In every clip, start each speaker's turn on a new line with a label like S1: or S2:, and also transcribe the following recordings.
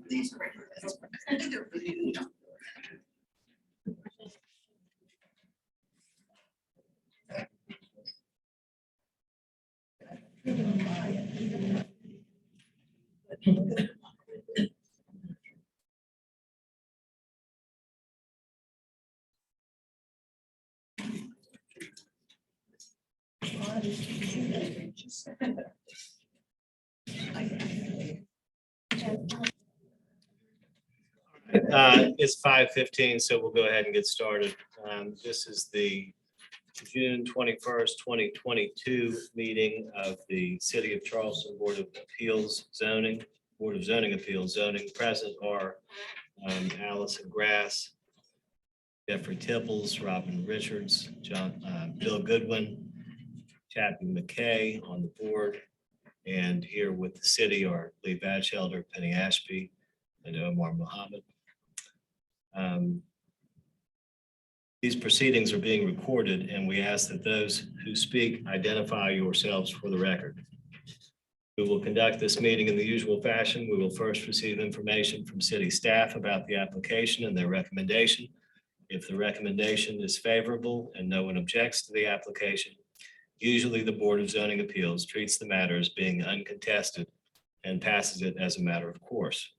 S1: These are
S2: It's 5:15, so we'll go ahead and get started. This is the June 21st, 2022 meeting of the City of Charleston Board of Appeals Zoning, Board of Zoning Appeals Zoning. Present are Allison Grass, Jeffrey Tipples, Robin Richards, Bill Goodwin, Chappie McKay on the board. And here with the city are Lee Batchelder, Penny Ashby, and Omar Muhammad. These proceedings are being recorded, and we ask that those who speak identify yourselves for the record. We will conduct this meeting in the usual fashion. We will first receive information from city staff about the application and their recommendation. If the recommendation is favorable and no one objects to the application, usually the Board of Zoning Appeals treats the matter as being uncontested and passes it as a matter of course.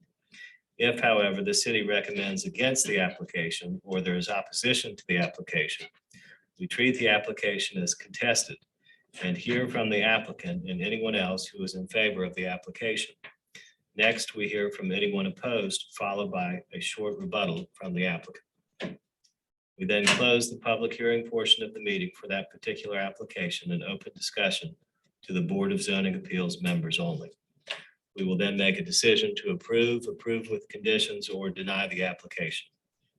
S2: If, however, the city recommends against the application or there is opposition to the application, we treat the application as contested and hear from the applicant and anyone else who is in favor of the application. Next, we hear from anyone opposed, followed by a short rebuttal from the applicant. We then close the public hearing portion of the meeting for that particular application and open discussion to the Board of Zoning Appeals members only. We will then make a decision to approve with conditions, or deny the application.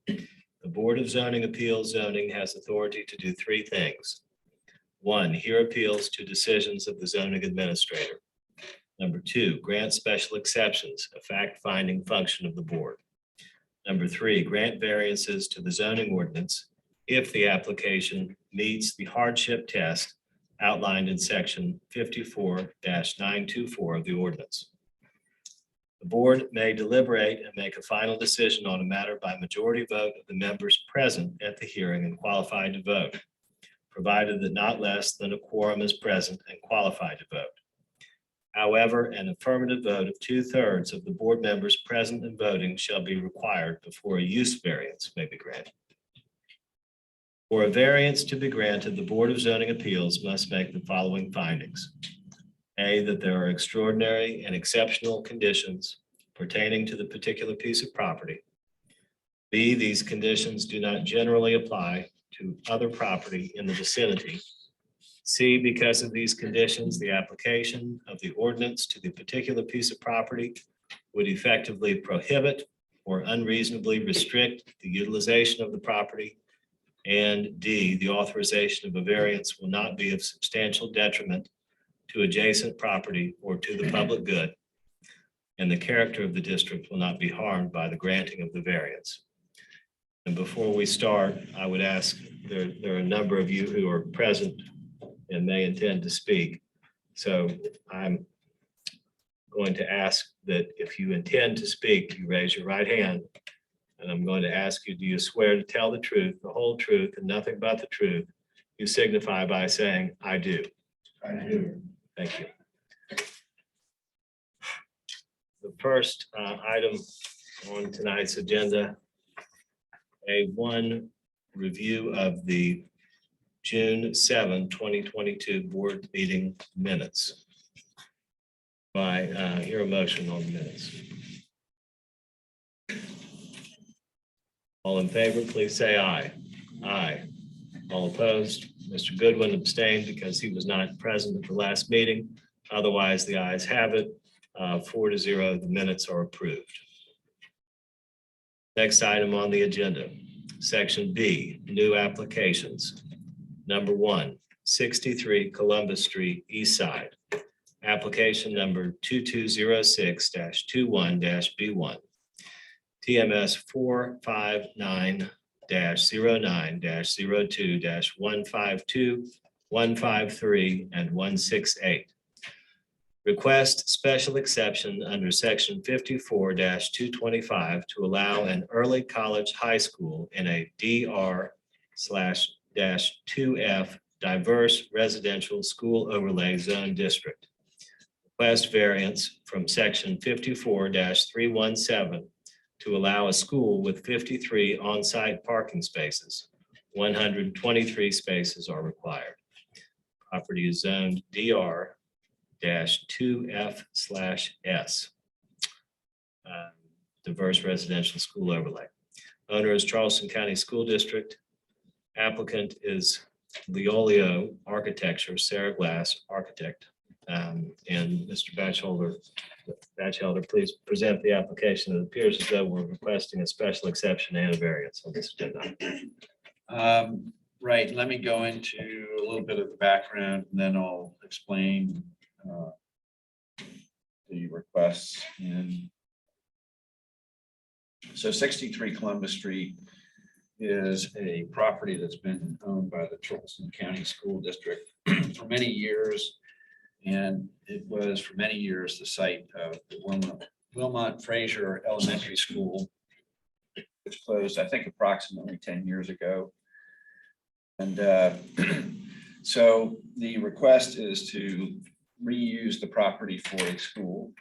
S2: The Board of Zoning Appeals Zoning has authority to do three things. One, hear appeals to decisions of the zoning administrator. Number two, grant special exceptions, a fact-finding function of the board. Number three, grant variances to the zoning ordinance if the application meets the hardship test outlined in section 54-924 of the ordinance. The board may deliberate and make a final decision on a matter by majority vote of the members present at the hearing and qualified to vote, provided that not less than a quorum is present and qualified to vote. However, an affirmative vote of 2/3 of the board members present and voting shall be required before a use variance may be granted. For a variance to be granted, the Board of Zoning Appeals must make the following findings. A, that there are extraordinary and exceptional conditions pertaining to the particular piece of property. B, these conditions do not generally apply to other property in the vicinity. C, because of these conditions, the application of the ordinance to the particular piece of property would effectively prohibit or unreasonably restrict the utilization of the property. And D, the authorization of a variance will not be of substantial detriment to adjacent property or to the public good, and the character of the district will not be harmed by the granting of the variance. And before we start, I would ask, there are a number of you who are present and may intend to speak. So I'm going to ask that if you intend to speak, you raise your right hand And I'm going to ask you, do you swear to tell the truth, the whole truth, and nothing but the truth? You signify by saying, I do.
S3: I do.
S2: Thank you. The first item on tonight's agenda, A1 review of the June 7, 2022 board meeting minutes. I hear a motion on the minutes. All in favor, please say aye. Aye. All opposed? Mr. Goodwin abstained because he was not present at the last meeting. Otherwise, the ayes have it. 4-0, the minutes are approved. Next item on the agenda, Section B, new applications. Number 1, 63 Columbus Street, East Side. Application number 2206-21-B1. TMS 459-09-02-152, 153, and 168. Request special exception under section 54-225 to allow an early college high school in a DR/-2F diverse residential school overlay zone district. Request variance from section 54-317 to allow a school with 53 on-site parking spaces. 123 spaces are required. Property is zoned DR-2F/S. Diverse residential school overlay. Owner is Charleston County School District. Applicant is Leolio Architecture, Sarah Glass, architect. And Mr. Batchelder, please present the application. It appears as though we're requesting a special exception and a variance on this agenda.
S3: Right, let me go into a little bit of the background and then I'll explain the requests. And so 63 Columbus Street is a property that's been owned by the Charleston County School District for many years. And it was for many years the site of the Wilmot Fraser Elementary School, which closed, I think, approximately 10 years ago. And so the request is to reuse the property for a school.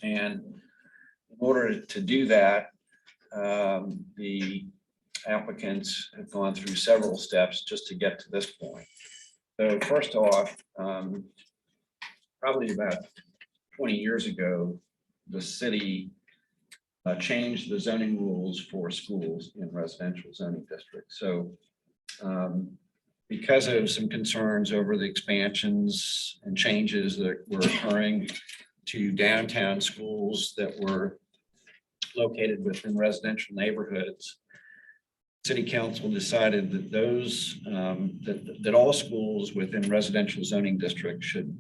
S3: And in order to do that, the applicants have gone through several steps just to get to this point. So first off, probably about 20 years ago, the city changed the zoning rules for schools in residential zoning districts. So because of some concerns over the expansions and changes that were occurring to downtown schools that were located within residential neighborhoods, City Council decided that those that all schools within residential zoning districts should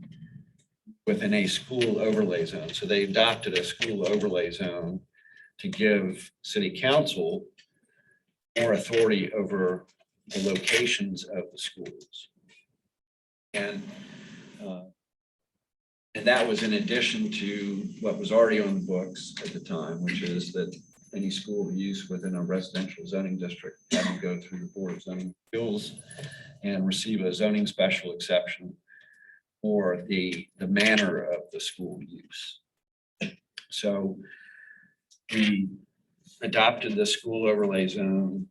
S3: within a school overlay zone. So they adopted a school overlay zone to give City Council more authority over the locations of the schools. And that was in addition to what was already on the books at the time, which is that any school use within a residential zoning district had to go through the Board of Zoning Appeals and receive a zoning special exception for the manner of the school use. So we adopted the school overlay zone,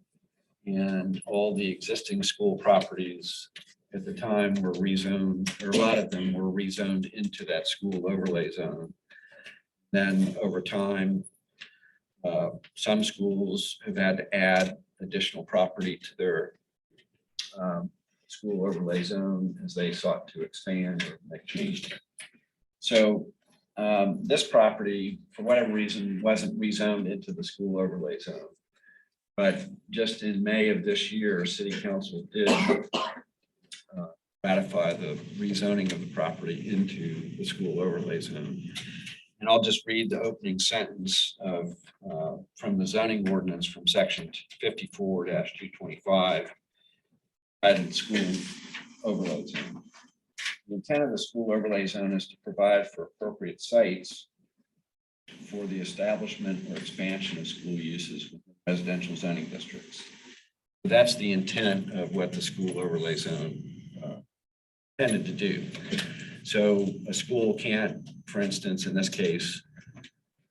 S3: and all the existing school properties at the time were rezoned, or a lot of them were rezoned into that school overlay zone. Then over time, some schools have had to add additional property to their school overlay zone as they sought to expand or make changes. So this property, for whatever reason, wasn't rezoned into the school overlay zone. But just in May of this year, City Council did ratify the rezoning of the property into the school overlay zone. And I'll just read the opening sentence of from the zoning ordinance from section 54-225, added school overlay zone. The intent of the school overlay zone is to provide for appropriate sites for the establishment or expansion of school uses within residential zoning districts. That's the intent of what the school overlay zone intended to do. So a school can't, for instance, in this case,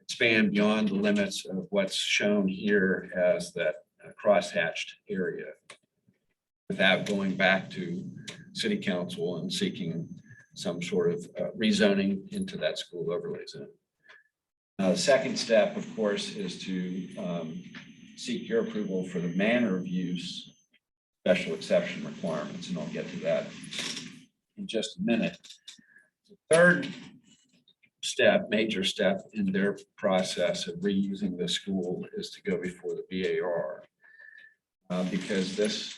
S3: expand beyond the limits of what's shown here as that crosshatched area without going back to city council and seeking some sort of rezoning into that school overlay zone. The second step, of course, is to seek your approval for the manner of use special exception requirements, and I'll get to that in just a minute. The third step, major step in their process of reusing the school is to go before the BAR. Because this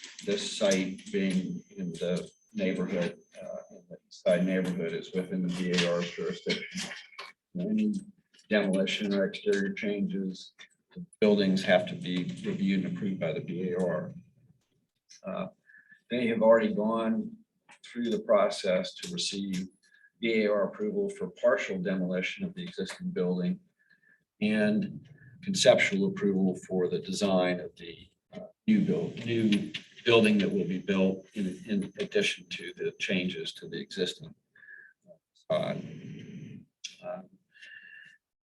S3: site being in the neighborhood, in the side neighborhood, is within the BAR's jurisdiction. Any demolition or exterior changes to buildings have to be reviewed and approved by the BAR. They have already gone through the process to receive BAR approval for partial demolition of the existing building and conceptual approval for the design of the new building that will be built in addition to the changes to the existing facade.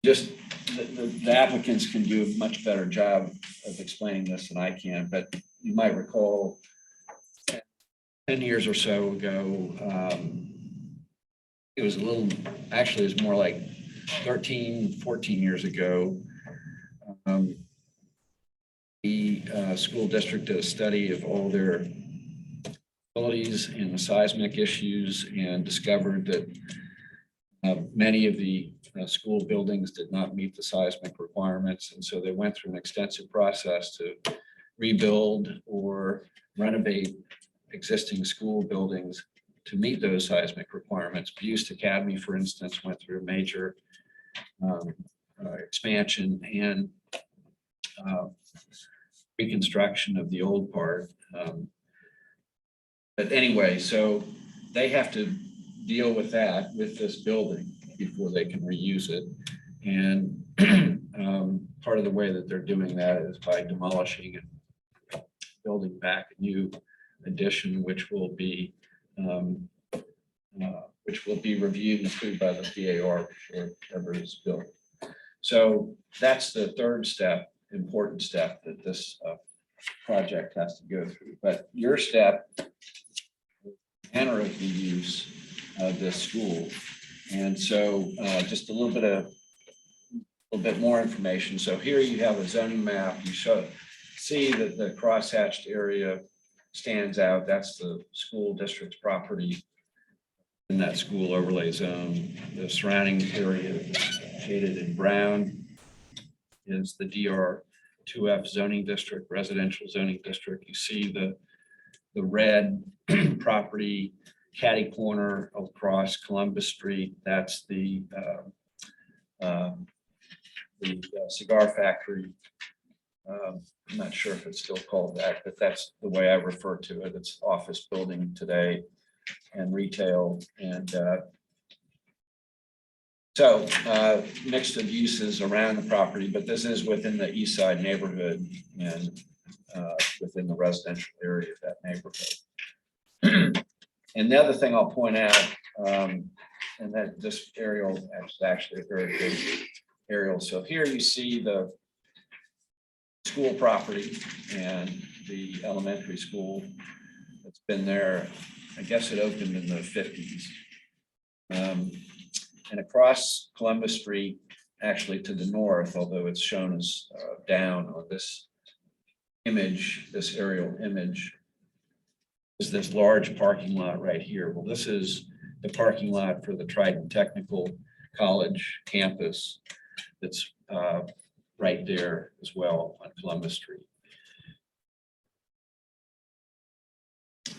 S3: Just the applicants can do a much better job of explaining this than I can, but you might recall 10 years or so ago, it was actually it was more like 13, 14 years ago. The school district did a study of all their facilities and the seismic issues and discovered that many of the school buildings did not meet the seismic requirements. And so they went through an extensive process to rebuild or renovate existing school buildings to meet those seismic requirements. Buist Academy, for instance, went through a major expansion and reconstruction of the old part. But anyway, so they have to deal with that, with this building before they can reuse it. And part of the way that they're doing that is by demolishing and building back a new addition, which will be reviewed and approved by the BAR before it ever is built. So that's the third step, important step that this project has to go through. But your step, manner of the use of this school. And so just a little bit more information. So here you have a zoning map. You see that the crosshatched area stands out. That's the school district's property in that school overlay zone. The surrounding area shaded in brown is the DR2F zoning district, residential zoning district. You see the red property catty corner across Columbus Street. That's the cigar factory. I'm not sure if it's still called that, but that's the way I refer to it. It's office building today and retail. And so mixed of uses around the property, but this is within the east side neighborhood and within the residential area of that neighborhood. And the other thing I'll point out, and that this aerial is actually a very good aerial. So here you see the school property and the elementary school that's been there. I guess it opened in the 50s. And across Columbus Street, actually to the north, although it's shown as down on this image, this aerial image, is this large parking lot right here. Well, this is the parking lot for the Trident Technical College campus that's right there as well on Columbus Street.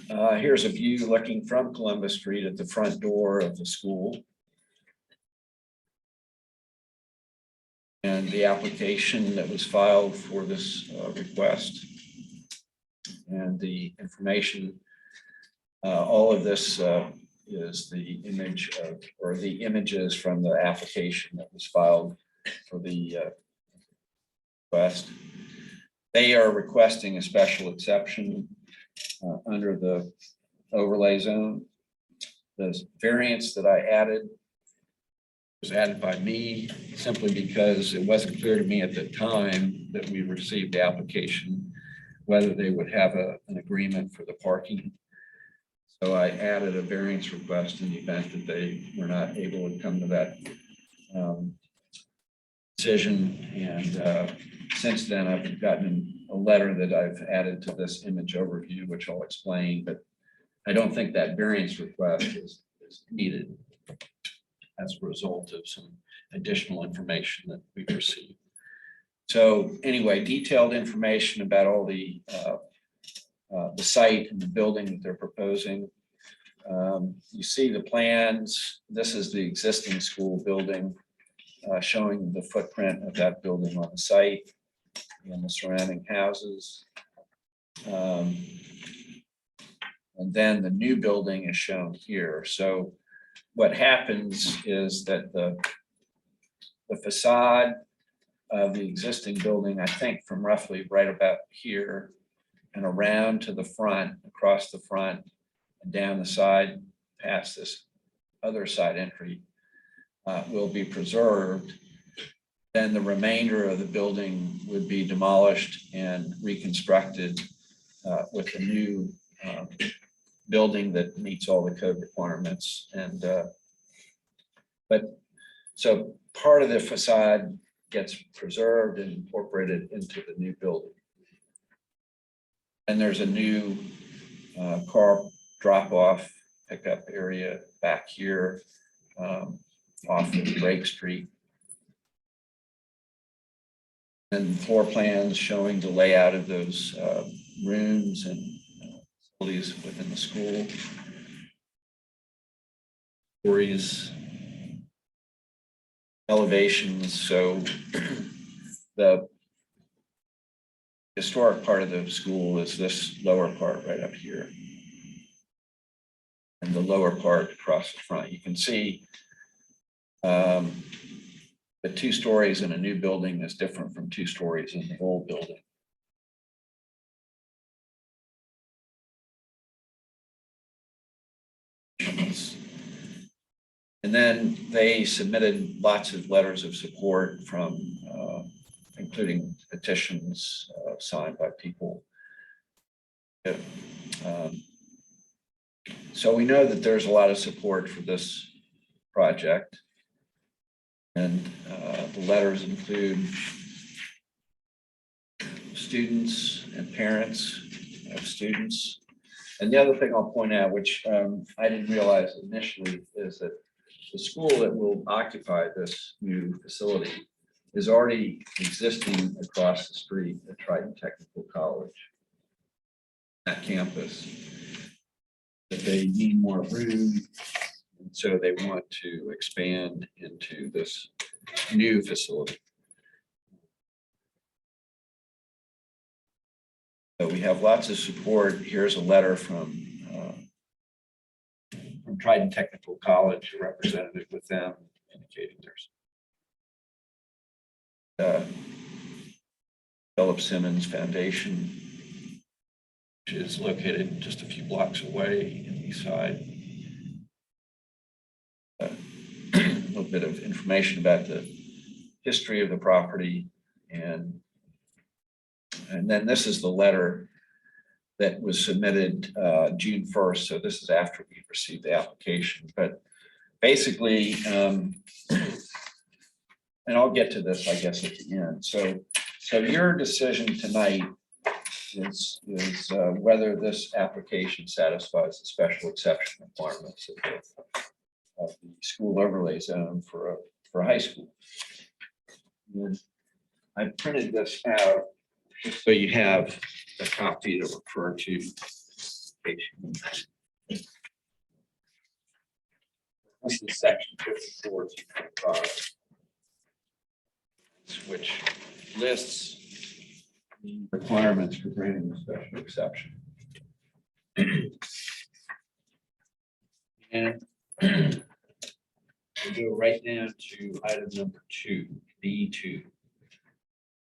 S3: Here's a view looking from Columbus Street at the front door of the school. And the application that was filed for this request. And the information, all of this is the image of, or the images from the application that was filed for the request. They are requesting a special exception under the overlay zone. The variance that I added was added by me simply because it wasn't clear to me at the time that we received the application whether they would have an agreement for the parking. So I added a variance request in the event that they were not able to come to that decision. And since then, I've gotten a letter that I've added to this image overview, which I'll explain, but I don't think that variance request is needed as a result of some additional information that we've received. So anyway, detailed information about all the site and the building that they're proposing. You see the plans. This is the existing school building, showing the footprint of that building on the site and the surrounding houses. And then the new building is shown here. So what happens is that the facade of the existing building, I think from roughly right about here and around to the front, across the front and down the side past this other side entry will be preserved. Then the remainder of the building would be demolished and reconstructed with a new building that meets all the code requirements. And but so part of the facade gets preserved and incorporated into the new building. And there's a new car drop-off pickup area back here off of Drake Street. And floor plans showing the layout of those rooms and facilities within the school. Stories, elevations. So the historic part of the school is this lower part right up here. And the lower part across the front. You can see the 2 stories in a new building is different from 2 stories in the old building. And then they submitted lots of letters of support from, including petitions signed by people. So we know that there's a lot of support for this project. And the letters include students and parents of students. And the other thing I'll point out, which I didn't realize initially, is that the school that will occupy this new facility is already existing across the street at Triton Technical College, that campus. That they need more room, and so they want to expand into this new facility. So we have lots of support. Here's a letter from Triton Technical College, a representative with them, indicating there's Philip Simmons Foundation, which is located just a few blocks away in the east side. A little bit of information about the history of the property, and then this is the letter that was submitted June 1st. So this is after we received the application, but basically, and I'll get to this, I guess, at the end. So your decision tonight is whether this application satisfies the special exception requirements of the school overlay zone for high school. And I printed this out just so you have a copy to refer to. This is section 54 to 25, which lists the requirements for granting a special exception. And we'll go right down to item number 2, B2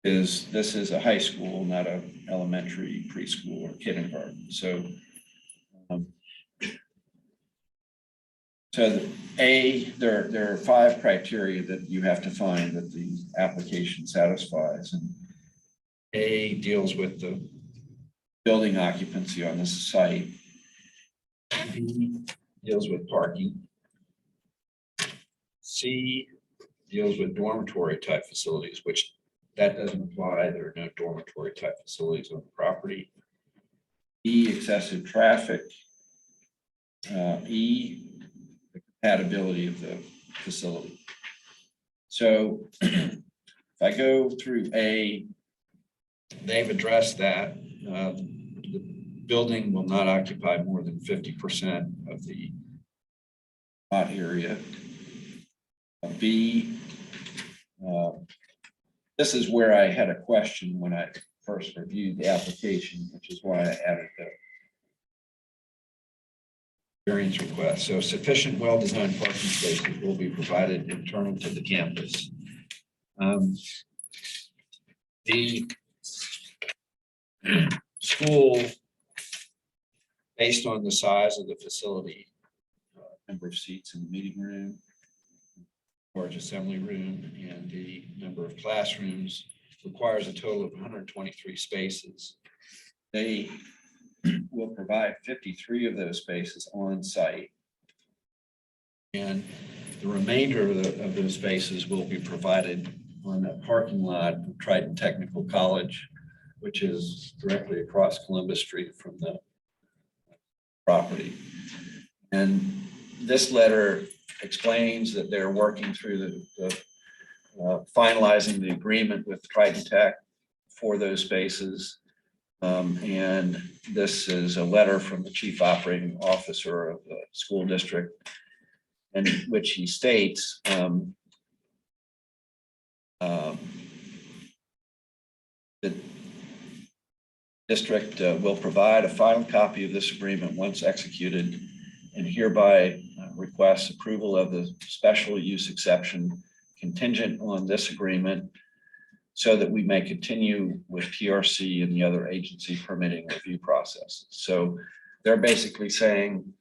S3: this is a high school, not a elementary, preschool, or kindergarten. So, there are 5 criteria that you have to find that the application satisfies, and A deals with the building occupancy on this site. B deals with parking. C deals with dormitory type facilities, which that doesn't apply. There are no dormitory type facilities on the property. E, excessive traffic. E, the compatibility of the facility. So if I go through A, they've addressed that. The building will not occupy more than 50% of the lot area. B, this is where I had a question when I first reviewed the application, which is why I added the variance request. So sufficient well-designed parking spaces will be provided internal to the campus. The school, based on the size of the facility, number of seats in the meeting room, large assembly room, and the number of classrooms, requires a total of 123 spaces. They will provide 53 of those spaces on site. And the remainder of those spaces will be provided on the parking lot of Triton Technical College, which is directly across Columbus Street from the property. And this letter explains that they're working through finalizing the agreement with Triton Tech for those spaces. And this is a letter from the chief operating officer of the school district, in which he states the district will provide a final copy of this agreement once executed, and hereby requests approval of the special use exception contingent on this agreement, so that we may continue with TRC and the other agency permitting review processes. So they're basically saying,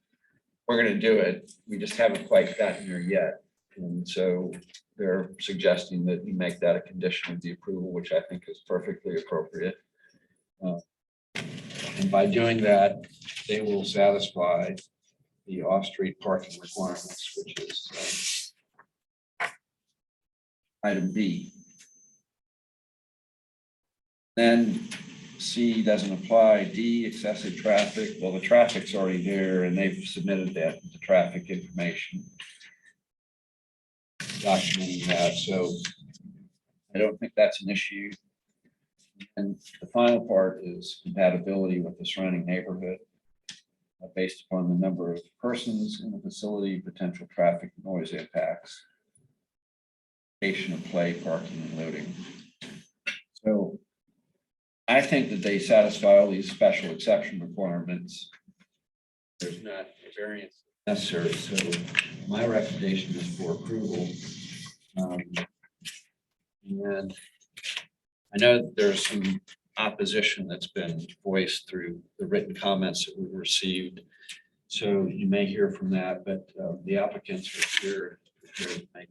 S3: we're going to do it, we just haven't quite gotten there yet. And so they're suggesting that you make that a condition of the approval, which I think is perfectly appropriate. And by doing that, they will satisfy the off-street parking requirements, which is item B. Then C doesn't apply. D, excessive traffic. Well, the traffic's already there, and they've submitted that the traffic information documenting that. So I don't think that's an issue. And the final part is compatibility with the surrounding neighborhood, based upon the number of persons in the facility, potential traffic noise impacts, location of play, parking, and loading. So I think that they satisfy all these special exception requirements. There's not a variance necessary. So my recommendation is for approval. And I know that there's some opposition that's been voiced through the written comments that we received. So you may hear from that, but the applicants are here to make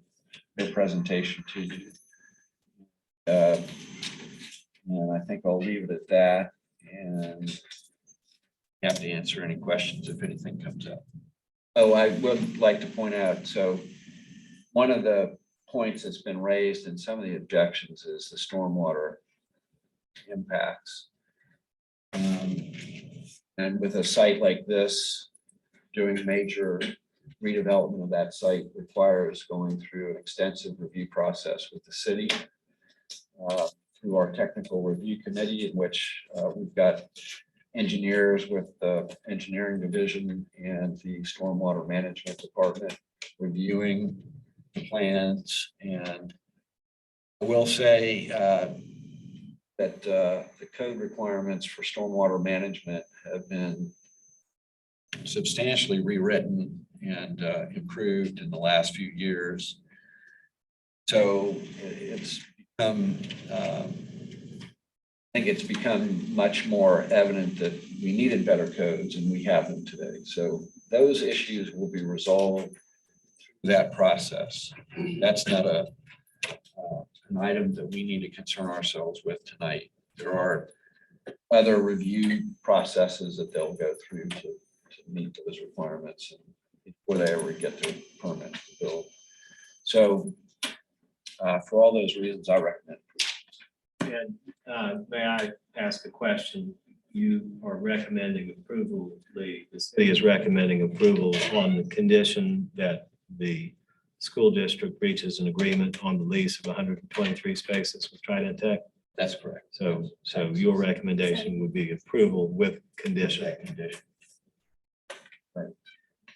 S3: their presentation to you. And I think I'll leave it at that, and happy to answer any questions if anything comes up. Oh, I would like to point out, so one of the points that's been raised in some of the objections is the stormwater impacts. And with a site like this, doing major redevelopment of that site requires going through an extensive review process with the city, through our technical review committee, in which we've got engineers with the engineering division and the stormwater management department reviewing the plans. And I will say that the code requirements for stormwater management have been substantially rewritten and improved in the last few years. So it's become, I think it's become much more evident that we needed better codes, and we have them today. So those issues will be resolved through that process. That's not an item that we need to concern ourselves with tonight. There are other review processes that they'll go through to meet those requirements before they ever get to permit to build. So for all those reasons, I recommend.
S2: And may I ask a question? You are recommending approval, the city is recommending approval on the condition that the school district reaches an agreement on the lease of 123 spaces with Trident Tech?
S3: That's correct.
S2: So your recommendation would be approval with condition.
S3: Right.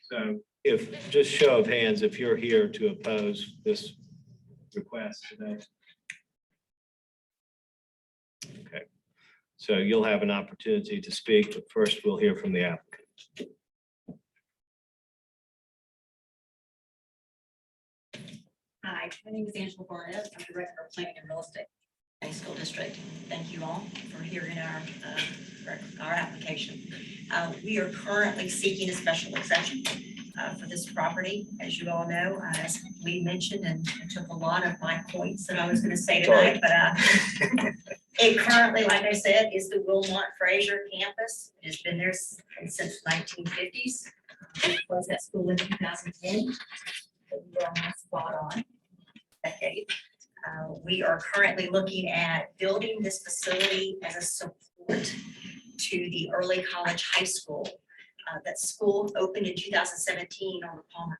S2: So if, just show of hands, if you're here to oppose this request today. Okay, so you'll have an opportunity to speak, but first we'll hear from the applicant.
S1: Hi, my name is Angela Barnett. I'm Director of Planning and Real Estate in the School District. Thank you all for hearing our application. We are currently seeking a special exception for this property. As you all know, as we mentioned, and it took a lot of my points that I was going to say tonight, but it currently, like I said, is the Wilmot Fraser campus. It has been there since 1950s. It was at school in 2010. We are almost spot on. Decade. We are currently looking at building this facility as a support to the early college high school. That school opened in 2017 on the Palmer.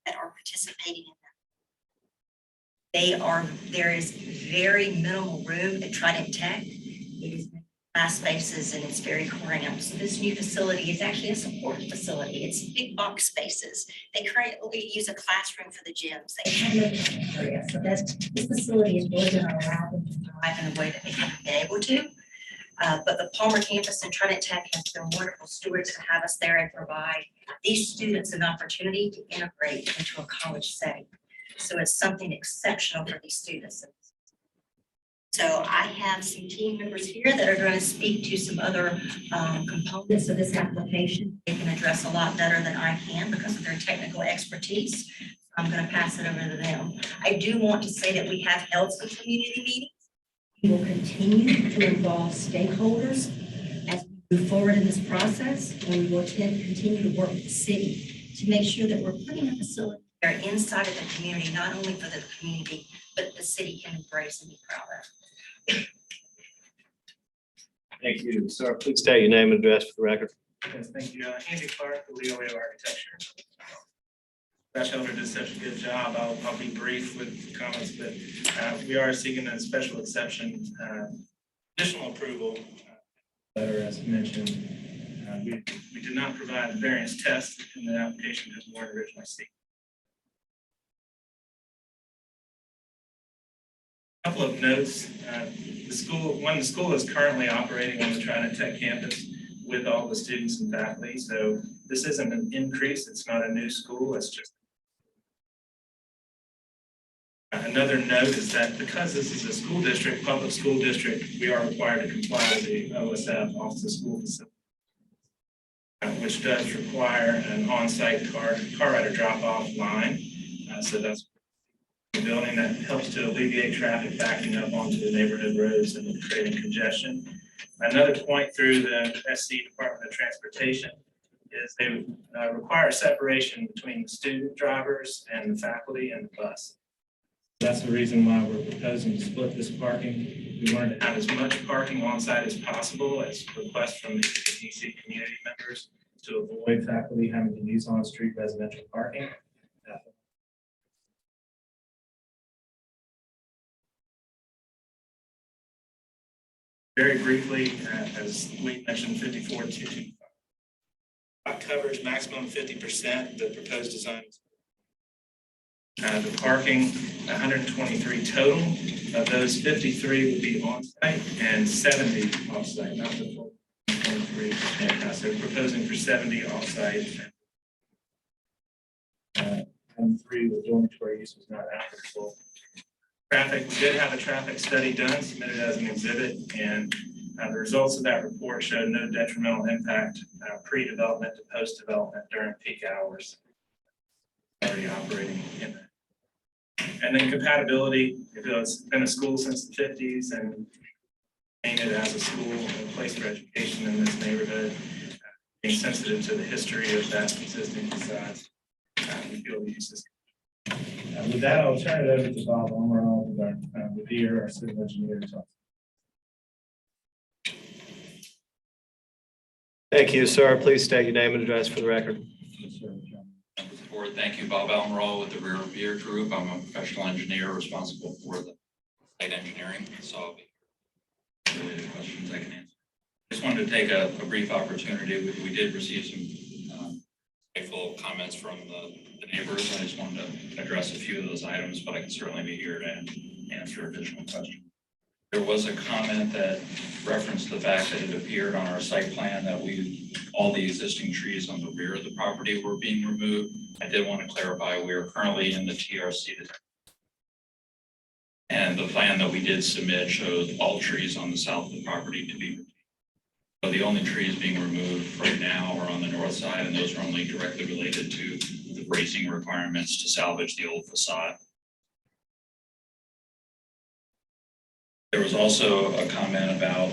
S1: That are participating in that. There is very minimal room at Trident Tech. It is class spaces and it's very cramped. So this new facility is actually a support facility. It's big box spaces. They currently use a classroom for the gyms. They have living area. So this facility is really going to allow them to thrive in a way that they haven't been able to. But the Palmer campus and Trident Tech has been wonderful stewards to have us there and provide these students an opportunity to integrate into a college setting. So it's something exceptional for these students. So I have some team members here that are going to speak to some other components of this application. They can address a lot better than I can because of their technical expertise. I'm going to pass it over to them. I do want to say that we have held some community meetings. We will continue to involve stakeholders as we move forward in this process, and we will continue to work with the city to make sure that we're putting a facility there inside of the community, not only for the community, but the city can embrace and be proud of.
S2: Thank you. Sir, please state your name and address for the record.
S4: Yes, thank you. Andy Clark, with Leo Architecture. Special did such a good job. I'll be brief with the comments, but we are seeking a special exception, additional approval letter as mentioned. We did not provide the variance test in the application as we originally seeking. A couple of notes. The school is currently operating on the Trident Tech campus with all the students and faculty. So this isn't an increase. It's not a new school. It's just another note is that because this is a school district, public school district, we are required to comply with the OSF, Office of School Facility, which does require an on-site car rider drop-off line. So that's the building that helps to alleviate traffic backing up onto the neighborhood roads and creating congestion. Another point through the SC Department of Transportation is they require separation between the student drivers and the faculty and the bus. That's the reason why we're proposing to split this parking. We wanted to have as much parking on site as possible as requests from the DC community members to avoid faculty having to use on-street residential parking. Very briefly, as we mentioned, 54.225 covers maximum 50% the proposed design. The parking, 123 total. Of those, 53 would be on-site and 70 off-site, not the full. 23. So we're proposing for 70 offsite. And 3, the dormitory use was not applicable. Traffic, we did have a traffic study done, submitted as an exhibit, and the results of that report showed no detrimental impact pre-development to post-development during peak hours. Already operating in that. And then compatibility, it's been a school since the 50s and maintained it as a school, a place for education in this neighborhood. Being sensitive to the history of that existing facade, we feel the use is. With that, I'll turn it over to Bob Omerall, with our civil engineer.
S2: Thank you, sir. Please state your name and address for the record.
S5: Members of the board, thank you. Bob Almerall with the Rear Veer Group. I'm a professional engineer responsible for the site engineering, so I'll be related questions I can answer. Just wanted to take a brief opportunity. We did receive some insightful comments from the neighbors. I just wanted to address a few of those items, but I can certainly be here to answer additional questions. There was a comment that referenced the fact that it appeared on our site plan that all the existing trees on the rear of the property were being removed. I did want to clarify, we are currently in the TRC. And the plan that we did submit shows all trees on the south of the property to be removed. So the only trees being removed right now are on the north side, and those are only directly related to the bracing requirements to salvage the old facade. There was also a comment about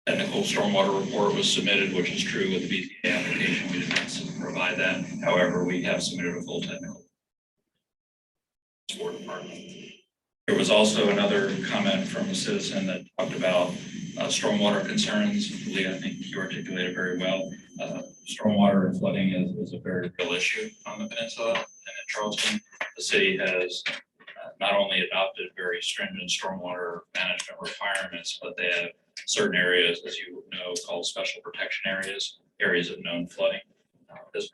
S5: technical stormwater report was submitted, which is true with the BZA application. We did not provide that. However, we have submitted a full technical support department. There was also another comment from a citizen that talked about stormwater concerns. Lee, I think you articulated very well. Stormwater and flooding is a very real issue on the peninsula and in Charleston. The city has not only adopted very stringent stormwater management requirements, but they have certain areas, as you know, called special protection areas, areas of known flooding. This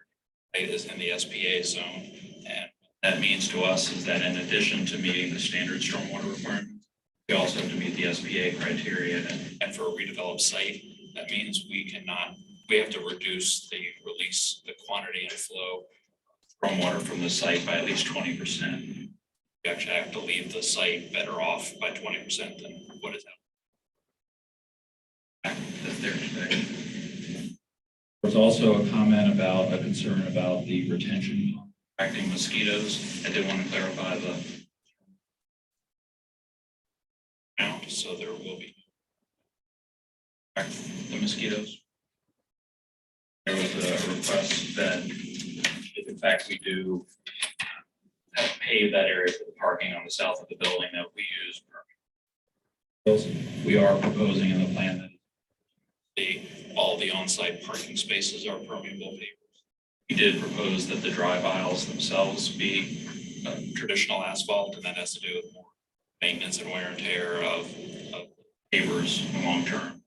S5: is in the SPA zone. And that means to us is that in addition to meeting the standard stormwater requirements, we also have to meet the SPA criteria. And for a redeveloped site, that means we have to reduce the quantity and flow of stormwater from the site by at least 20%. We actually have to leave the site better off by 20% than what is out. That's there today. There's also a comment about a concern about the retention attracting mosquitoes. I did want to clarify the amount, so there will be the mosquitoes. There was a request that if in fact we do pave that area for the parking on the south of the building that we use. We are proposing in the plan that all the on-site parking spaces are permeable pavers. We did propose that the drive aisles themselves be traditional asphalt, and that has to do with more maintenance and wear and tear of pavers long term.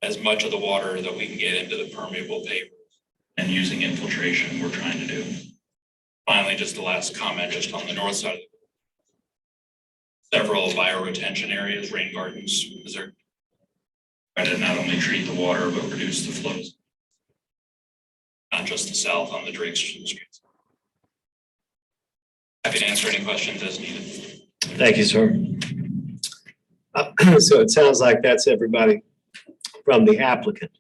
S5: As much of the water that we can get into the permeable pavers and using infiltration we're trying to do. Finally, just the last comment, just on the north side, several bioretention areas, rain gardens, try to not only treat the water, but reduce the flows. Not just the south on the Drake Street. Happy to answer any questions as needed.
S2: Thank you, sir. So it sounds like that's everybody from the applicant.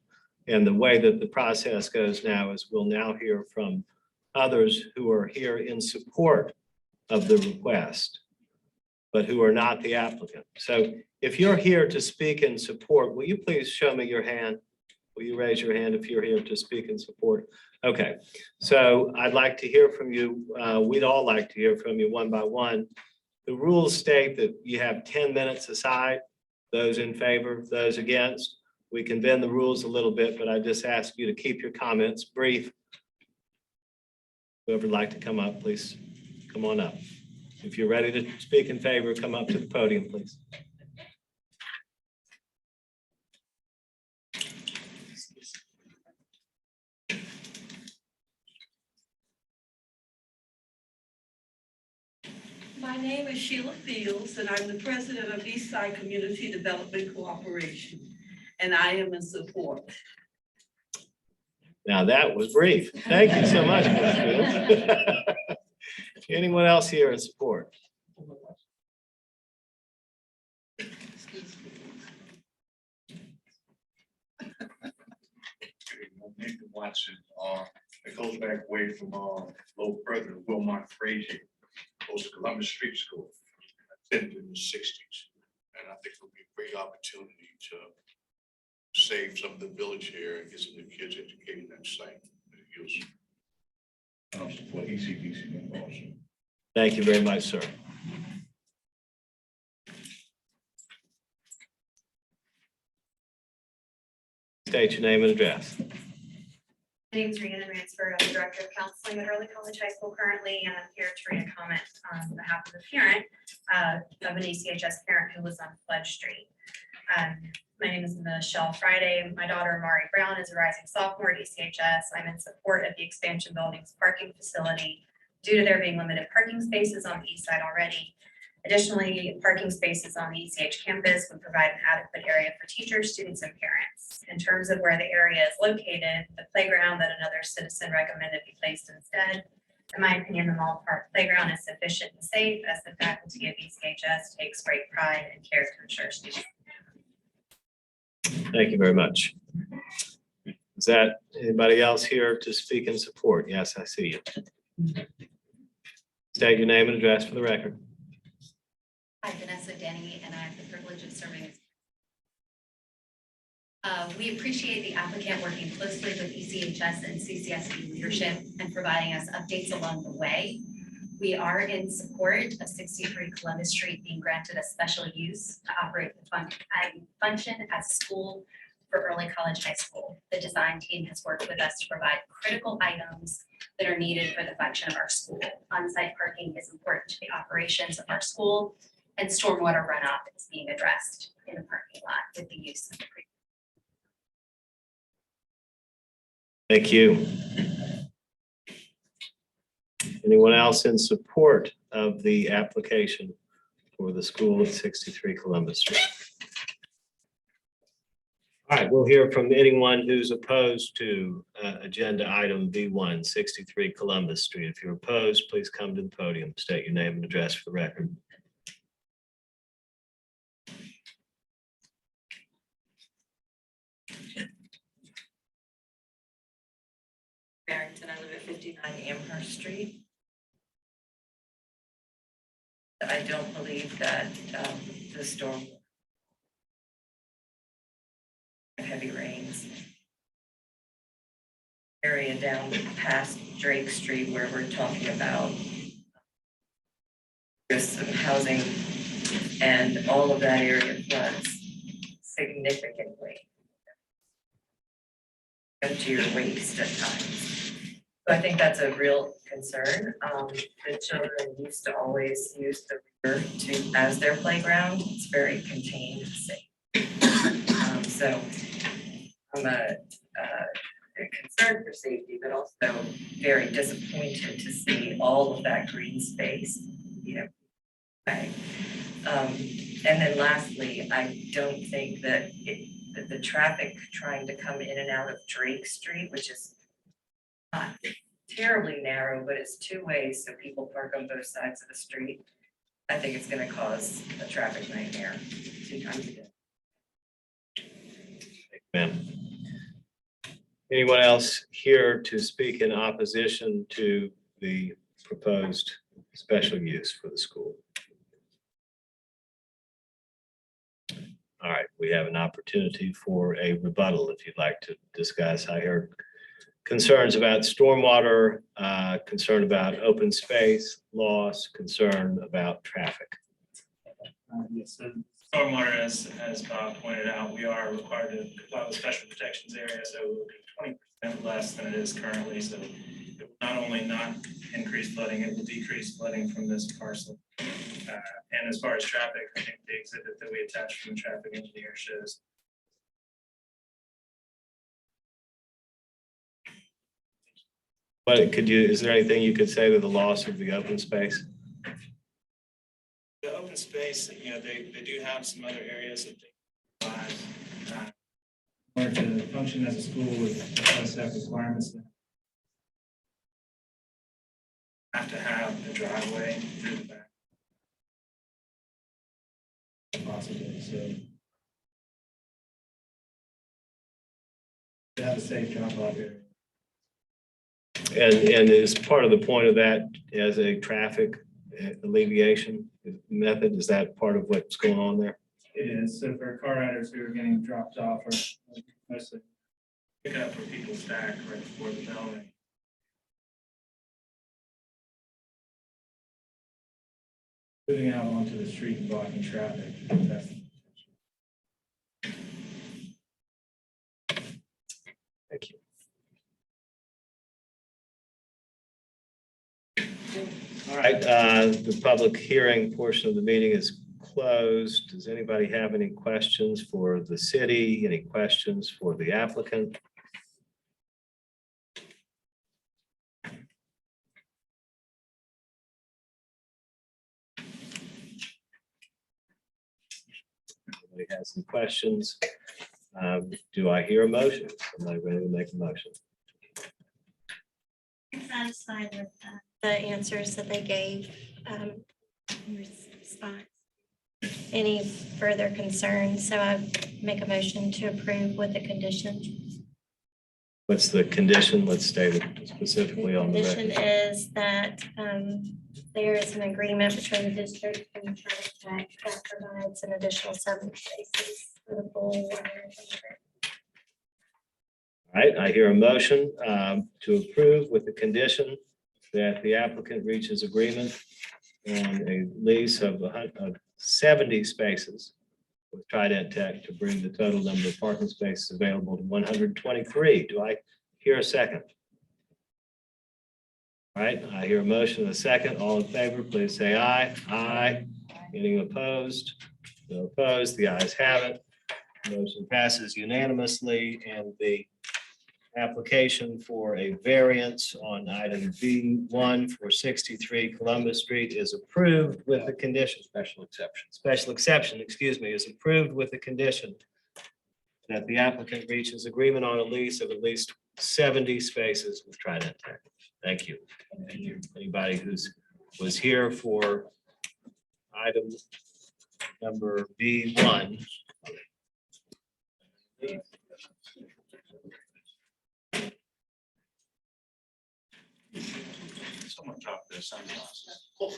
S2: And the way that the process goes now is we'll now hear from others who are here in support of the request, but who are not the applicant. So if you're here to speak in support, will you please show me your hand? Will you raise your hand if you're here to speak in support? Okay, so I'd like to hear from you. We'd all like to hear from you one by one. The rules state that you have 10 minutes aside, those in favor, those against. We can bend the rules a little bit, but I just ask you to keep your comments brief. Whoever would like to come up, please come on up. If you're ready to speak in favor, come up to the podium, please.
S6: My name is Sheila Fields, and I'm the president of Eastside Community Development Cooperation. and I am in support.
S2: Now that was brief. Thank you so much, Ms. Fields. Anyone else here in support?
S7: Need to watch it. It goes back way from a little further, Wilmot Frazier, goes to Columbus Street School. I attended in the '60s, and I think it'll be a great opportunity to save some of the village here and get some of the kids educated in that site. For ECDC also.
S2: Thank you very much, sir. State your name and address.
S8: My name is Rhiannon Ransford. I'm the Director of Counseling at Early College High School currently, and I'm here to read a comment on behalf of a parent, of an ECHS parent who was on Flood Street. My name is Michelle Friday. My daughter, Mari Brown, is a rising sophomore at ECHS. I'm in support of the expansion building's parking facility due to there being limited parking spaces on the east side already. Additionally, parking spaces on the ECH campus would provide an adequate area for teachers, students, and parents. In terms of where the area is located, the playground that another citizen recommended be placed instead. In my opinion, the Mall Park playground is sufficient and safe, as the faculty of ECHS takes great pride and care to ensure students.
S2: Thank you very much. Is that anybody else here to speak in support? Yes, I see you. State your name and address for the record.
S9: Hi, Vanessa Denny, and I have the privilege of serving. We appreciate the applicant working closely with ECHS and CCSD leadership and providing us updates along the way. We are in support of 63 Columbus Street being granted a special use to operate the function as a school for Early College High School. The design team has worked with us to provide critical items that are needed for the function of our school. On-site parking is important to the operations of our school, and stormwater runoff is being addressed in the parking lot with the use of the creek.
S2: Thank you. Anyone else in support of the application for the school at 63 Columbus Street? All right, we'll hear from anyone who's opposed to agenda item B1, 63 Columbus Street. If you're opposed, please come to the podium, state your name and address for the record.
S1: Barrington, I live at 59 Amherst Street. I don't believe that the storm heavy rains area down past Drake Street where we're talking about just some housing, and all of that area floods significantly to your waist at times. So I think that's a real concern. The children used to always use the river as their playground. It's very contained and safe. So I'm concerned for safety, but also very disappointed to see all of that green space, and then lastly, I don't think that the traffic trying to come in and out of Drake Street, which is not terribly narrow, but it's two ways, so people park on both sides of the street. I think it's going to cause a traffic nightmare 2 times a day.
S2: Ma'am. Anyone else here to speak in opposition to the proposed special use for the school? All right, we have an opportunity for a rebuttal if you'd like to discuss. I heard concerns about stormwater, concern about open space loss, concern about traffic.
S4: Yes, and stormwater, as Bob pointed out, we are required to comply with special protections area, so it will be 20% less than it is currently. So it will not only not increase flooding, it will decrease flooding from this parcel. And as far as traffic, I think the exhibit that we attached from the traffic engineer shows.
S2: But is there anything you could say to the loss of the open space?
S4: The open space, they do have some other areas that they provide. In order to function as a school with OSF requirements, they have to have a driveway through the back. Possibly, so. To have a safe drop-off area.
S2: And is part of the point of that as a traffic alleviation method? Is that part of what's going on there?
S4: It is, so for car riders who are getting dropped off or mostly pick up where people stack right before the bell ring. Moving out onto the street and blocking traffic, that's.
S2: Thank you. All right, the public hearing portion of the meeting is closed. Does anybody have any questions for the city? Any questions for the applicant? Anybody has some questions? Do I hear a motion? Somebody ready to make a motion?
S1: I'm satisfied with the answers that they gave in response. Any further concerns? So I make a motion to approve with the condition.
S2: What's the condition? Let's state it specifically on the
S1: Condition
S2: record.
S1: is that there is an agreement between the district and Charles Tech that provides an additional 7 spaces for the full 100.
S2: All right, I hear a motion to approve with the condition that the applicant reaches agreement on a lease of 70 spaces with Trident Tech to bring the total number of parking spaces available to 123. Do I hear a second? All right, I hear a motion and a second. All in favor, please say aye. Aye. Any opposed? No opposed. The ayes have it. Motion passes unanimously, and the application for a variance on item B1 for 63 Columbus Street is approved with the condition. Special exception, excuse me, is approved with the condition that the applicant reaches agreement on a lease of at least 70 spaces with Trident Tech. Thank you. Thank you. Anybody was here for item number B1.
S7: Someone dropped their sunglasses.
S2: All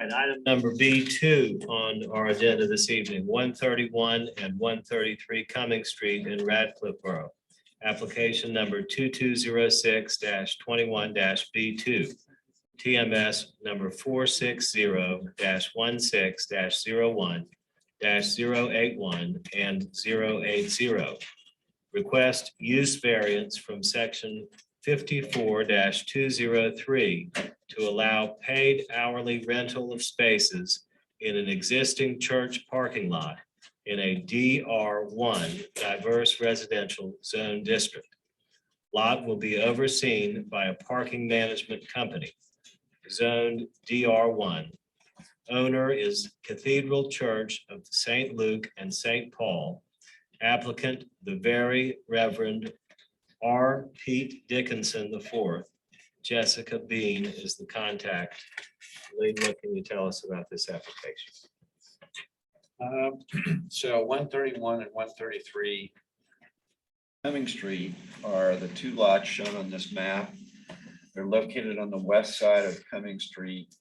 S2: right, item number B2 on our agenda this evening, 131 and 133 Cumming Street in Radcliffe Borough. Application number 2206-21-B2. TMS number 460-16-01-081 and 080. Request use variance from section 54-203 to allow paid hourly rental of spaces in an existing church parking lot in a DR1 diverse residential zone district. Lot will be overseen by a parking management company. Zoned DR1. Owner is Cathedral Church of St. Luke and St. Paul. Applicant, the Very Reverend R. Pete Dickinson IV. Jessica Bean is the contact. Lee, what can you tell us about this application?
S3: So 131 and 133 Cumming Street are the two lots shown on this map. They're located on the west side of Cumming Street,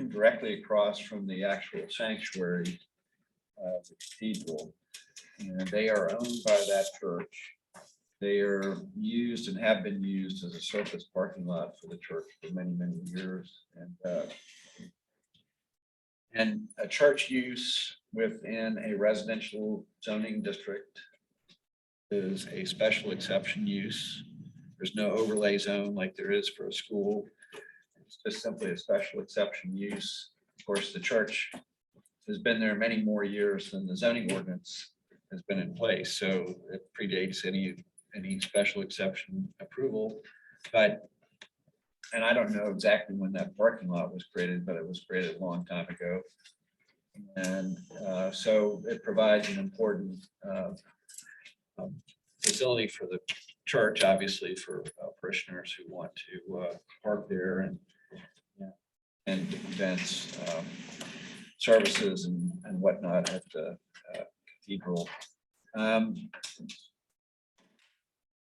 S3: directly across from the actual sanctuary of the cathedral. And they are owned by that church. They are used and have been used as a surface parking lot for the church for many, many years. And a church use within a residential zoning district is a special exception use. There's no overlay zone like there is for a school. It's just simply a special exception use. Of course, the church has been there many more years than the zoning ordinance has been in place, so it predates any special exception approval. But And I don't know exactly when that parking lot was created, but it was created a long time ago. And so it provides an important facility for the church, obviously for parishioners who want to park there and events, services and whatnot at the cathedral.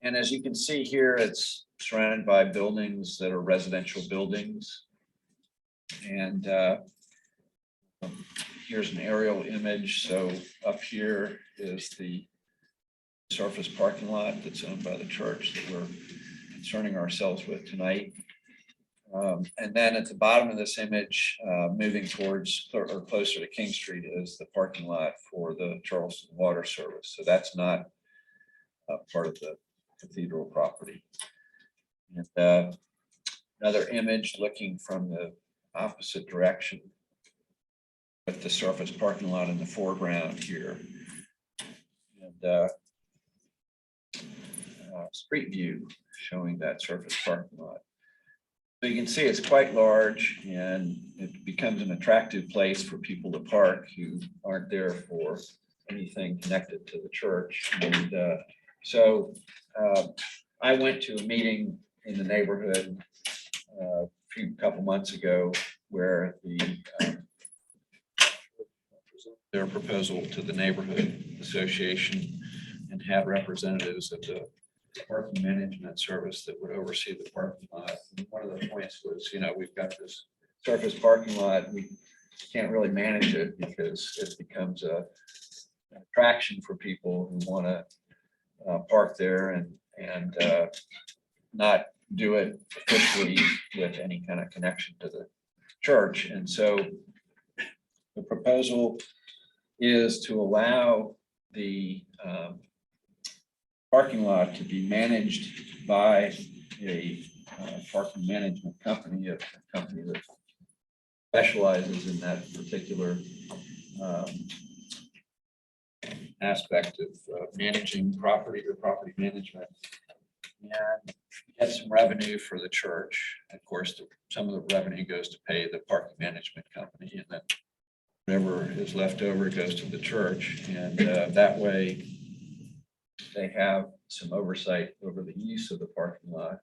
S3: And as you can see here, it's surrounded by buildings that are residential buildings. And here's an aerial image. So up here is the surface parking lot that's owned by the church that we're concerning ourselves with tonight. And then at the bottom of this image, moving towards or closer to King Street is the parking lot for the Charleston Water Service. So that's not part of the cathedral property. And another image looking from the opposite direction with the surface parking lot in the foreground here. And street view showing that surface parking lot. So you can see it's quite large and it becomes an attractive place for people to park who aren't there for anything connected to the church. And so I went to a meeting in the neighborhood a couple months ago where their proposal to the neighborhood association and had representatives of the parking management service that would oversee the parking lot. And one of the points was, we've got this surface parking lot. We can't really manage it because it becomes an attraction for people who want to park there and not do it officially with any kind of connection to the church. And so the proposal is to allow the parking lot to be managed by a parking management company, a company that specializes in that particular aspect of managing property or property management, and get some revenue for the church. Of course, some of the revenue goes to pay the parking management company, and then whatever is left over goes to the church. And that way they have some oversight over the use of the parking lot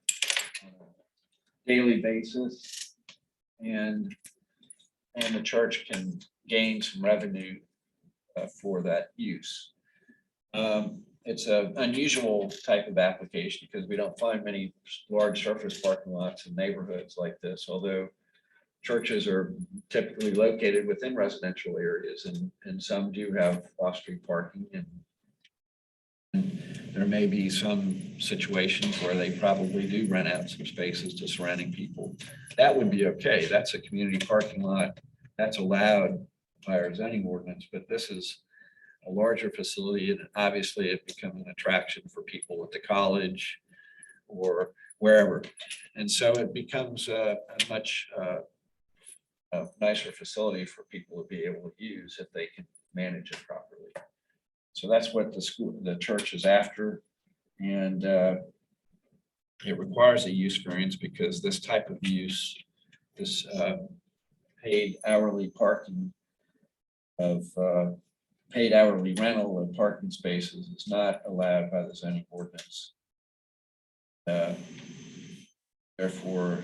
S3: on a daily basis, and the church can gain some revenue for that use. It's an unusual type of application because we don't find many large surface parking lots in neighborhoods like this, although churches are typically located within residential areas, and some do have off-street parking, and there may be some situations where they probably do rent out some spaces to surrounding people. That would be okay. That's a community parking lot. That's allowed by our zoning ordinance, but this is a larger facility, and obviously it becomes an attraction for people at the college or wherever. And so it becomes a much nicer facility for people to be able to use if they can manage it properly. So that's what the church is after. And it requires a use variance because this type of use, this paid hourly parking of paid hourly rental of parking spaces is not allowed by the zoning ordinance. Therefore,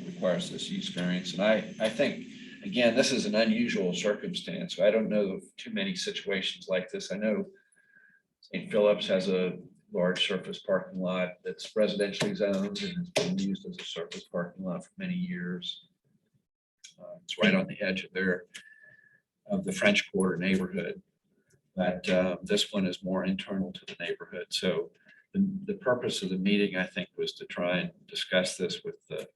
S3: requires this use variance. And I think, again, this is an unusual circumstance. So I don't know of too many situations like this. I know St. Philip's has a large surface parking lot that's residentially zoned and has been used as a surface parking lot for many years. It's right on the edge of the French Quarter neighborhood. But this one is more internal to the neighborhood. So the purpose of the meeting, I think, was to try and discuss this with the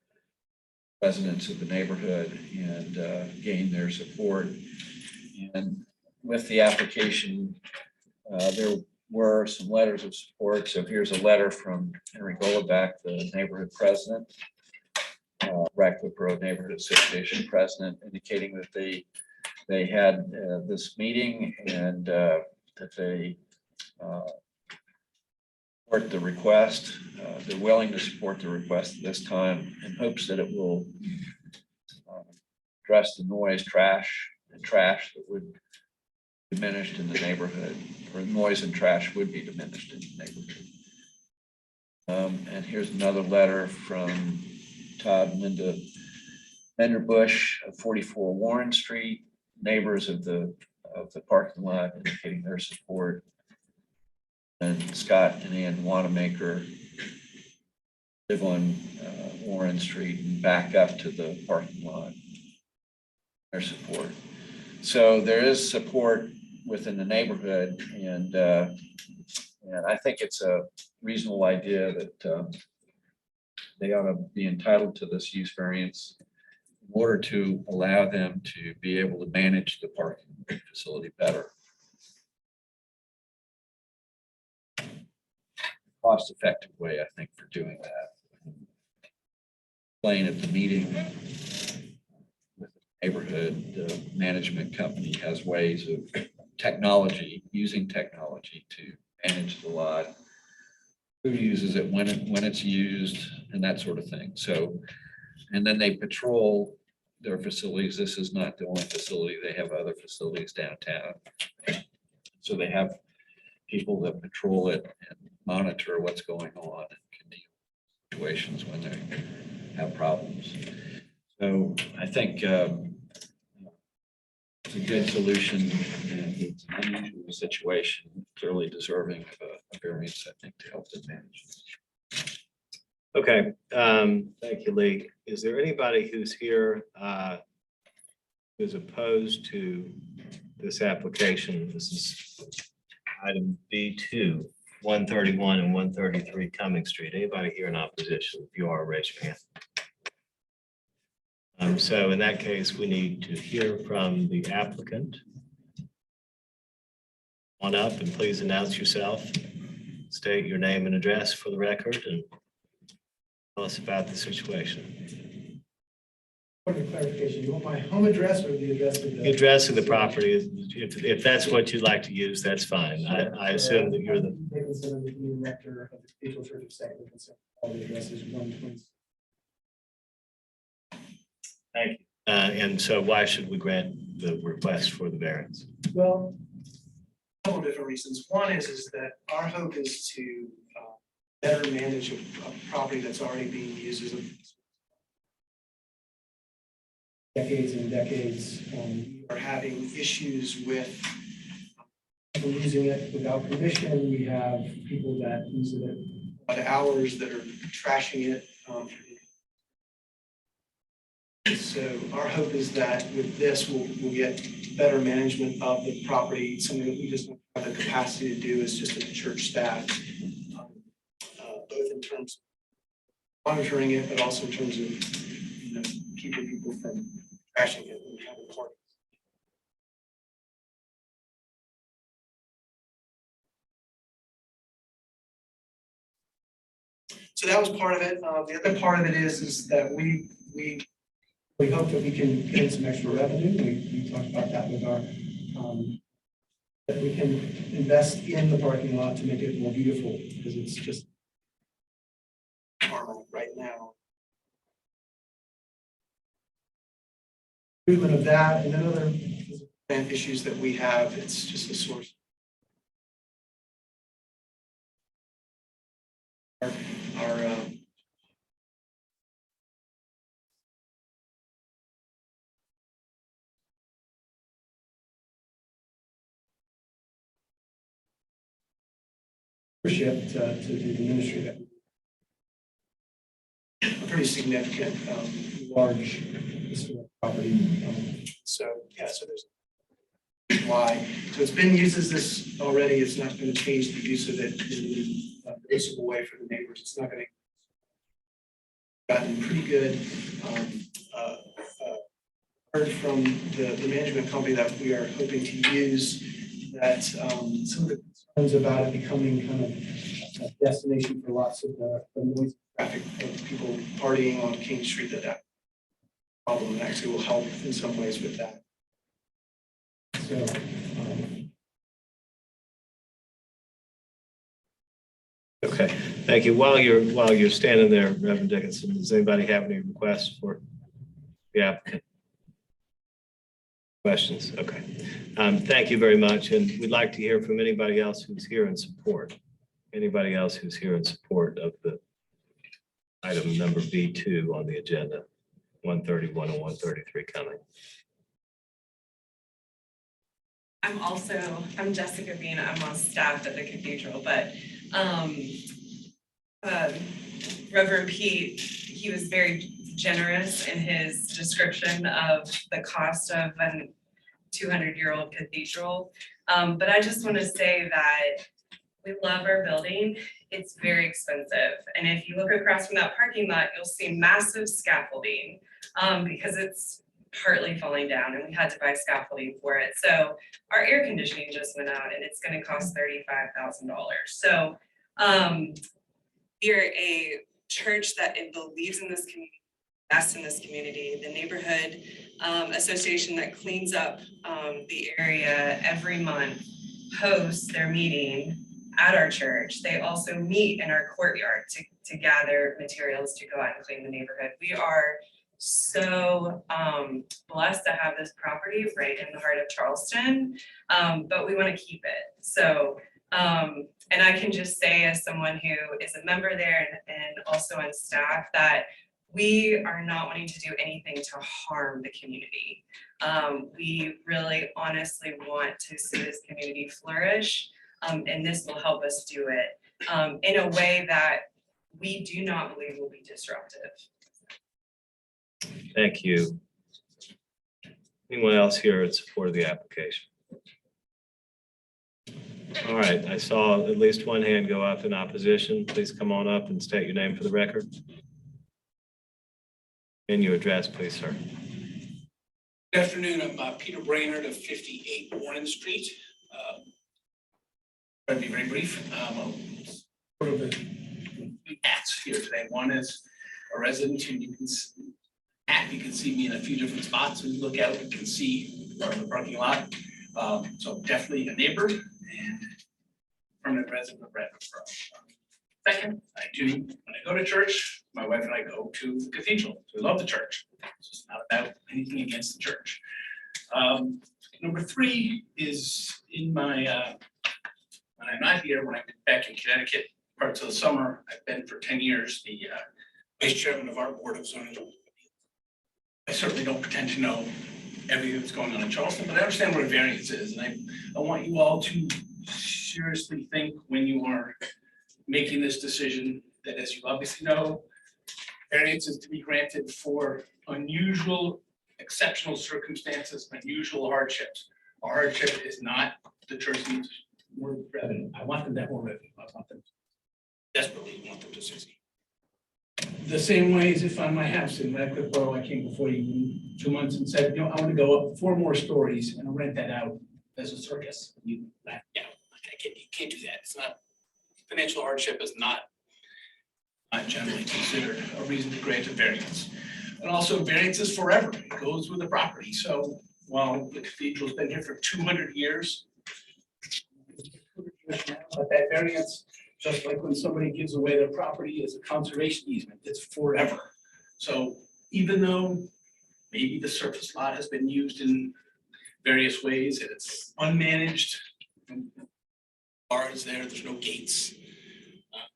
S3: residents of the neighborhood and gain their support. And with the application, there were some letters of support. So here's a letter from Henry Goloback, the neighborhood president, Radcliffe Road Neighborhood Association president, indicating that they had this meeting and that they support the request. They're willing to support the request at this time in hopes that it will address the noise, trash that would be diminished in the neighborhood, or noise and trash would be diminished in the neighborhood. And here's another letter from Todd and Linda Vanderbush of 44 Warren Street, neighbors of the parking lot indicating their support. And Scott and Ann Wanamaker live on Warren Street and back up to the parking lot. Their support. So there is support within the neighborhood, and I think it's a reasonable idea that they ought to be entitled to this use variance in order to allow them to be able to manage the parking facility better. Cost-effective way, I think, for doing that. Playing at the meeting with the neighborhood, the management company has ways of using technology to manage the lot. Who uses it, when it's used, and that sort of thing. So, and then they patrol their facilities. This is not the only facility. They have other facilities downtown. So they have people that patrol it and monitor what's going on and can deal with situations when they have problems. So I think it's a good solution, and it's an unusual situation, clearly deserving of a variance, I think, to help them manage.
S2: Okay, thank you, Lee. Is there anybody who's here who's opposed to this application? This is item B2, 131 and 133 Cumming Street. Anybody here in opposition? If you are, raise your hand. So in that case, we need to hear from the applicant. On up and please announce yourself. State your name and address for the record and tell us about the situation.
S6: Point of clarification, you want my home address or the address of
S2: The address of the property, if that's what you'd like to use, that's fine. I assume that you're the.
S6: The rector of the Cathedral Church of Second Concern. All the addresses 120.
S2: Thank you. And so why should we grant the request for the variance?
S6: Well, a couple of different reasons. One is that our hope is to better manage a property that's already being used as a decades and decades. We are having issues with people using it without permission. We have people that use it at hours that are trashing it. So our hope is that with this, we'll get better management of the property. Something that we just don't have the capacity to do as just a church staff, both in terms of monitoring it, but also in terms of keeping people from trashing it and having parties. So that was part of it. The other part of it is that we hope that we can gain some extra revenue. We talked about that with our, that we can invest in the parking lot to make it more beautiful, because it's just normal right now. Improvement of that, and then other issues that we have, it's just a source. Our leadership to do the ministry that a pretty significant large property. So yeah, so there's why. So it's been used as this already. It's not going to change the use of it in a noticeable way for the neighbors. It's not going to gotten pretty good. Heard from the management company that we are hoping to use that some of the concerns about it becoming kind of a destination for lots of the noise traffic of people partying on King Street, that problem actually will help in some ways with that. So
S2: Okay, thank you. While you're standing there, Reverend Dickinson, does anybody have any requests for the applicant? Questions? Okay. Thank you very much. And we'd like to hear from anybody else who's here in support. Anybody else who's here in support of the item number B2 on the agenda, 131 and 133 coming.
S10: I'm Jessica Bean. I'm on staff at the cathedral, but Reverend Pete, he was very generous in his description of the cost of a 200-year-old cathedral. But I just want to say that we love our building. It's very expensive. And if you look across from that parking lot, you'll see massive scaffolding because it's partly falling down and we had to buy scaffolding for it. So our air conditioning just went out and it's going to cost $35,000. So we're a church that it believes in this community, invests in this community. The neighborhood association that cleans up the area every month hosts their meeting at our church. They also meet in our courtyard to gather materials to go out and clean the neighborhood. We are so blessed to have this property right in the heart of Charleston, but we want to keep it. So, and I can just say as someone who is a member there and also on staff that we are not wanting to do anything to harm the community. We really honestly want to see this community flourish, and this will help us do it in a way that we do not believe will be disruptive.
S2: Thank you. Anyone else here in support of the application? All right, I saw at least one hand go up in opposition. Please come on up and state your name for the record. And your address, please, sir.
S11: Good afternoon, I'm Peter Brainerd of 58 Warren Street. I'll be very brief. Sort of the hats here today. One is a resident who you can see me in a few different spots. When you look out, you can see the parking lot. So definitely a neighbor and permanent resident of Redmond. Second, I do, when I go to church, my wife and I go to the cathedral. We love the church. It's just not about anything against the church. Number three is in my, when I'm not here, when I'm back in Connecticut, parts of the summer, I've been for 10 years, the vice chairman of our board of zoning. I certainly don't pretend to know everything that's going on in Charleston, but I understand what a variance is. And I want you all to seriously think when you are making this decision that, as you obviously know, variance is to be granted for unusual, exceptional circumstances, unusual hardships. A hardship is not the church needs more revenue. I want them to have more revenue. I want them desperately want them to succeed. The same way as if on my house in Radcliffe Borough, I came before you in 2 months and said, I want to go up 4 more stories and I'll rent that out as a circus. You can't do that. It's not. Financial hardship is not generally considered a reason to grant a variance. And also variance is forever. It goes with the property. So while the cathedral's been here for 200 years, but that variance, just like when somebody gives away their property as a conservation easement, it's forever. So even though maybe the surface lot has been used in various ways and it's unmanaged, bars there's no gates.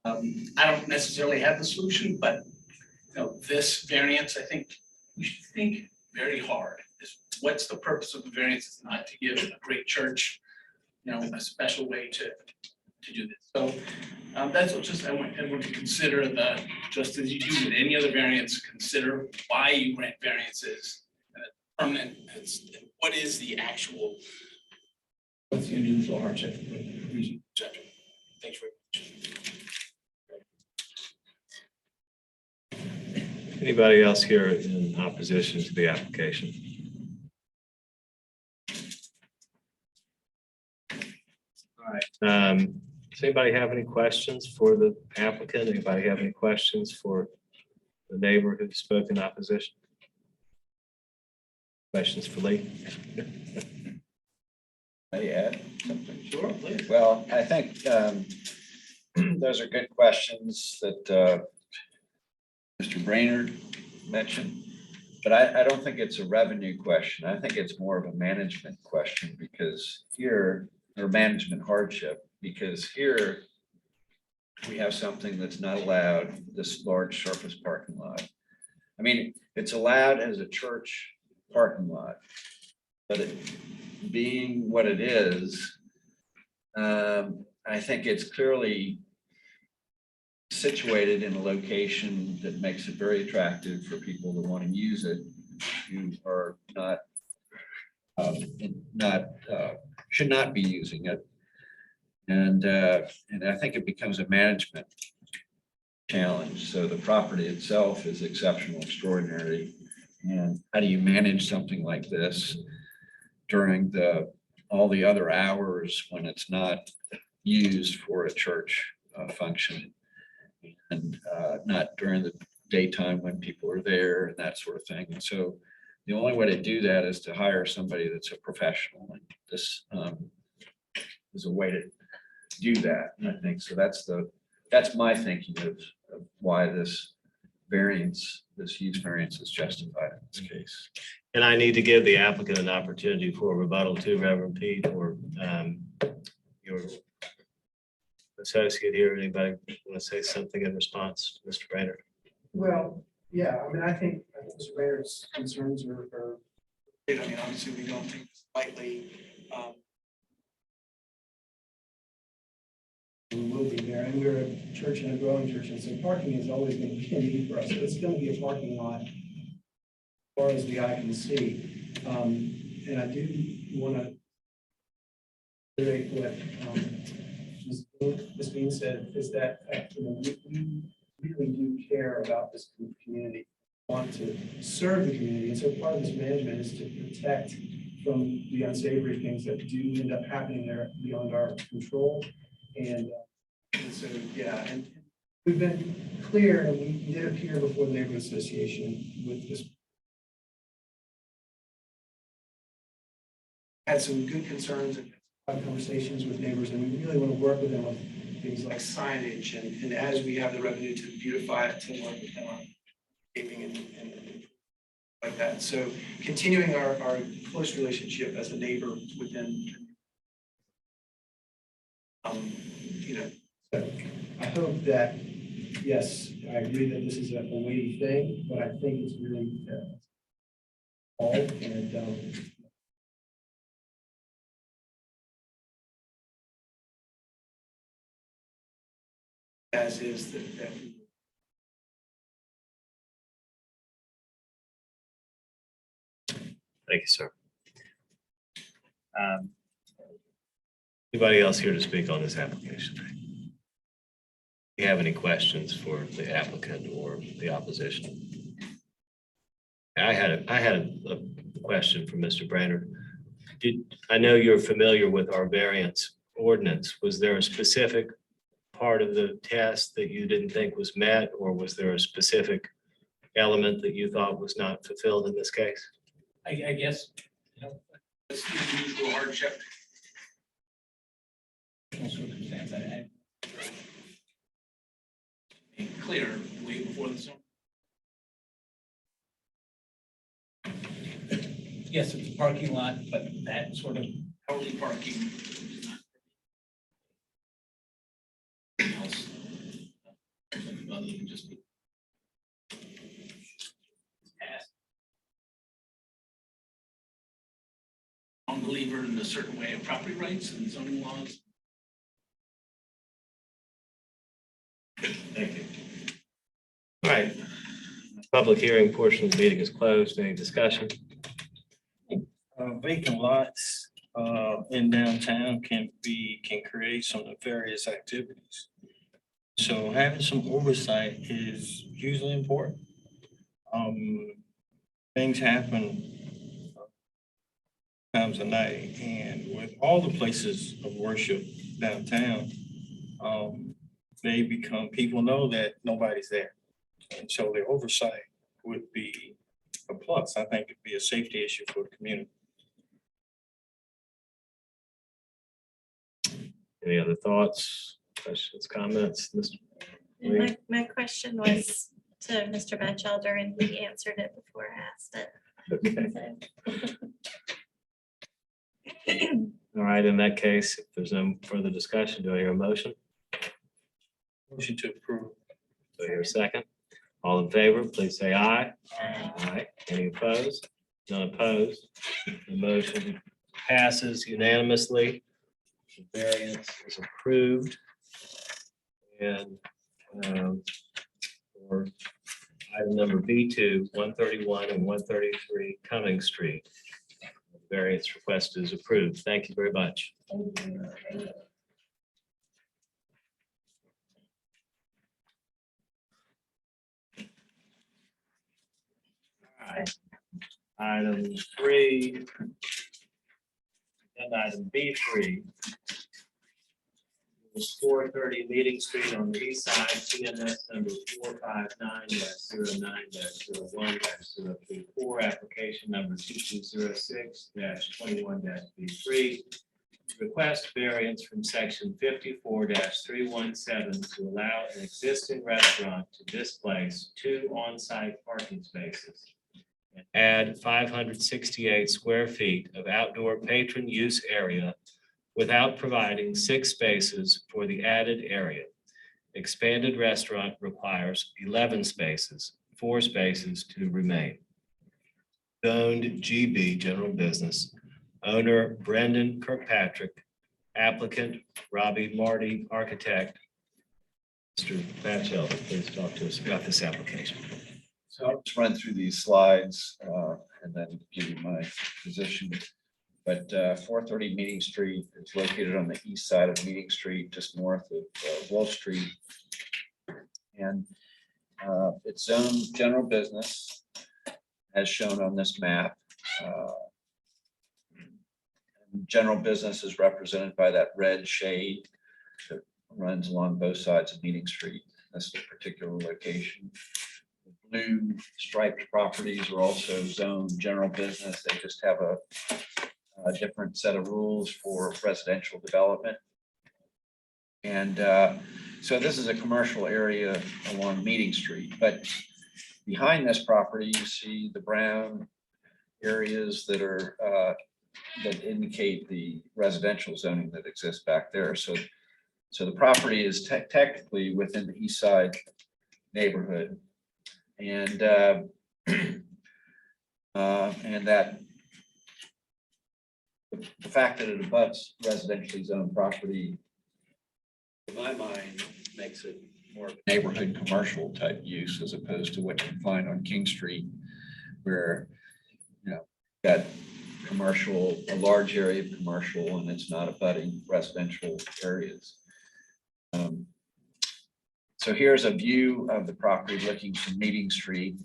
S11: I don't necessarily have the solution, but this variance, I think we should think very hard. What's the purpose of the variance? It's not to give a great church, a special way to do this. So that's what I want everyone to consider just as you do with any other variance, consider why you grant variances and permanent. What is the actual, what's the unusual hardship reason, etc. Thanks very much.
S2: Anybody else here in opposition to the application? All right. Does anybody have any questions for the applicant? Anybody have any questions for the neighbor who spoke in opposition? Questions for Lee?
S3: May I add something?
S11: Sure, please.
S3: Well, I think those are good questions that Mr. Brainerd mentioned. But I don't think it's a revenue question. I think it's more of a management question because here, or management hardship, because here we have something that's not allowed, this large surface parking lot. I mean, it's allowed as a church parking lot, but it being what it is, I think it's clearly situated in a location that makes it very attractive for people that want to use it, who are should not be using it. And I think it becomes a management challenge. So the property itself is exceptional, extraordinary. And how do you manage something like this during all the other hours when it's not used for a church function? And not during the daytime when people are there and that sort of thing. And so the only way to do that is to hire somebody that's a professional. And this is a way to do that, I think. So that's my thinking of why this use variance is justified in this case.
S2: And I need to give the applicant an opportunity for a rebuttal too, Reverend Pete, or your associate here. Anybody want to say something in response, Mr. Brainerd?
S6: Well, yeah, I mean, I think Mr. Brainerd's concerns are, I mean, obviously, we don't think it's likely. We will be there, and we're a church and a growing church, and so parking is always going to be a need for us. So it's going to be a parking lot as far as the eye can see. And I do want to reiterate what Ms. Bean said, is that we really do care about this community, want to serve the community, and so part of this management is to protect from the unsavory things that do end up happening there beyond our control. And so, yeah, and we've been clear, and we did appear before the neighborhood association with this. Had some good concerns and had conversations with neighbors, and we really want to work with them on things like signage, and as we have the revenue to beautify it, to work with them on paving and like that. So continuing our close relationship as a neighbor within, so I hope that, yes, I agree that this is a weighty thing, but I think it's really all, and as is that
S2: Thank you, sir. Anybody else here to speak on this application? Do you have any questions for the applicant or the opposition? I had a question for Mr. Brainerd. I know you're familiar with our variance ordinance. Was there a specific part of the test that you didn't think was met, or was there a specific element that you thought was not fulfilled in this case?
S11: I guess, it's the usual hardship. Circumstance, clear way before the zone. Yes, it's a parking lot, but that sort of hourly parking is not else. Other than just ask. I'm a believer in a certain way of property rights and zoning laws.
S2: Thank you. All right. Public hearing portion of the meeting is closed. Any discussion?
S12: Vacant lots in downtown can create some nefarious activities. So having some oversight is hugely important. Things happen times a night, and with all the places of worship downtown, people know that nobody's there. And so the oversight would be a plus. I think it'd be a safety issue for the community.
S2: Any other thoughts? Questions, comments? Mr.
S13: My question was to Mr. Batchelder and he answered it before I asked it.
S2: Okay. All right, in that case, if there's no further discussion, do I hear a motion?
S12: Motion to approve.
S2: Do I hear a second? All in favor, please say aye. Aye. Any opposed? None opposed. The motion passes unanimously. The variance is approved. And for item number B2, 131 and 133 Cumming Street, the variance request is approved. Thank you very much. All right. Item 3, and item B3. 430 Meeting Street on the east side, TMS number 459-09-01-034, application number 2206-21-B3. Request variance from section 54-317 to allow an existing restaurant to displace 2 on-site parking spaces and add 568 square feet of outdoor patron use area without providing 6 spaces for the added area. Expanded restaurant requires 11 spaces, 4 spaces to remain. Owned GB General Business, owner Brendan Kirkpatrick, applicant Robbie Marty, architect. Mr. Batchelder, please talk to us about this application.
S3: So I'll just run through these slides and then give you my position. But 430 Meeting Street is located on the east side of Meeting Street, just north of Wolf Street. And it's zoned general business, as shown on this map. General business is represented by that red shade that runs along both sides of Meeting Street. That's the particular location. The blue striped properties are also zoned general business. They just have a different set of rules for residential development. And so this is a commercial area along Meeting Street, but behind this property, you see the brown areas that are that indicate the residential zoning that exists back there. So the property is technically within the east side neighborhood. And that the fact that it abuts residentially zoned property, in my mind, makes it more of a neighborhood commercial type use as opposed to what you can find on King Street, where, you know, got commercial, a large area of commercial, and it's not abutting residential areas. So here's a view of the property looking from Meeting Street.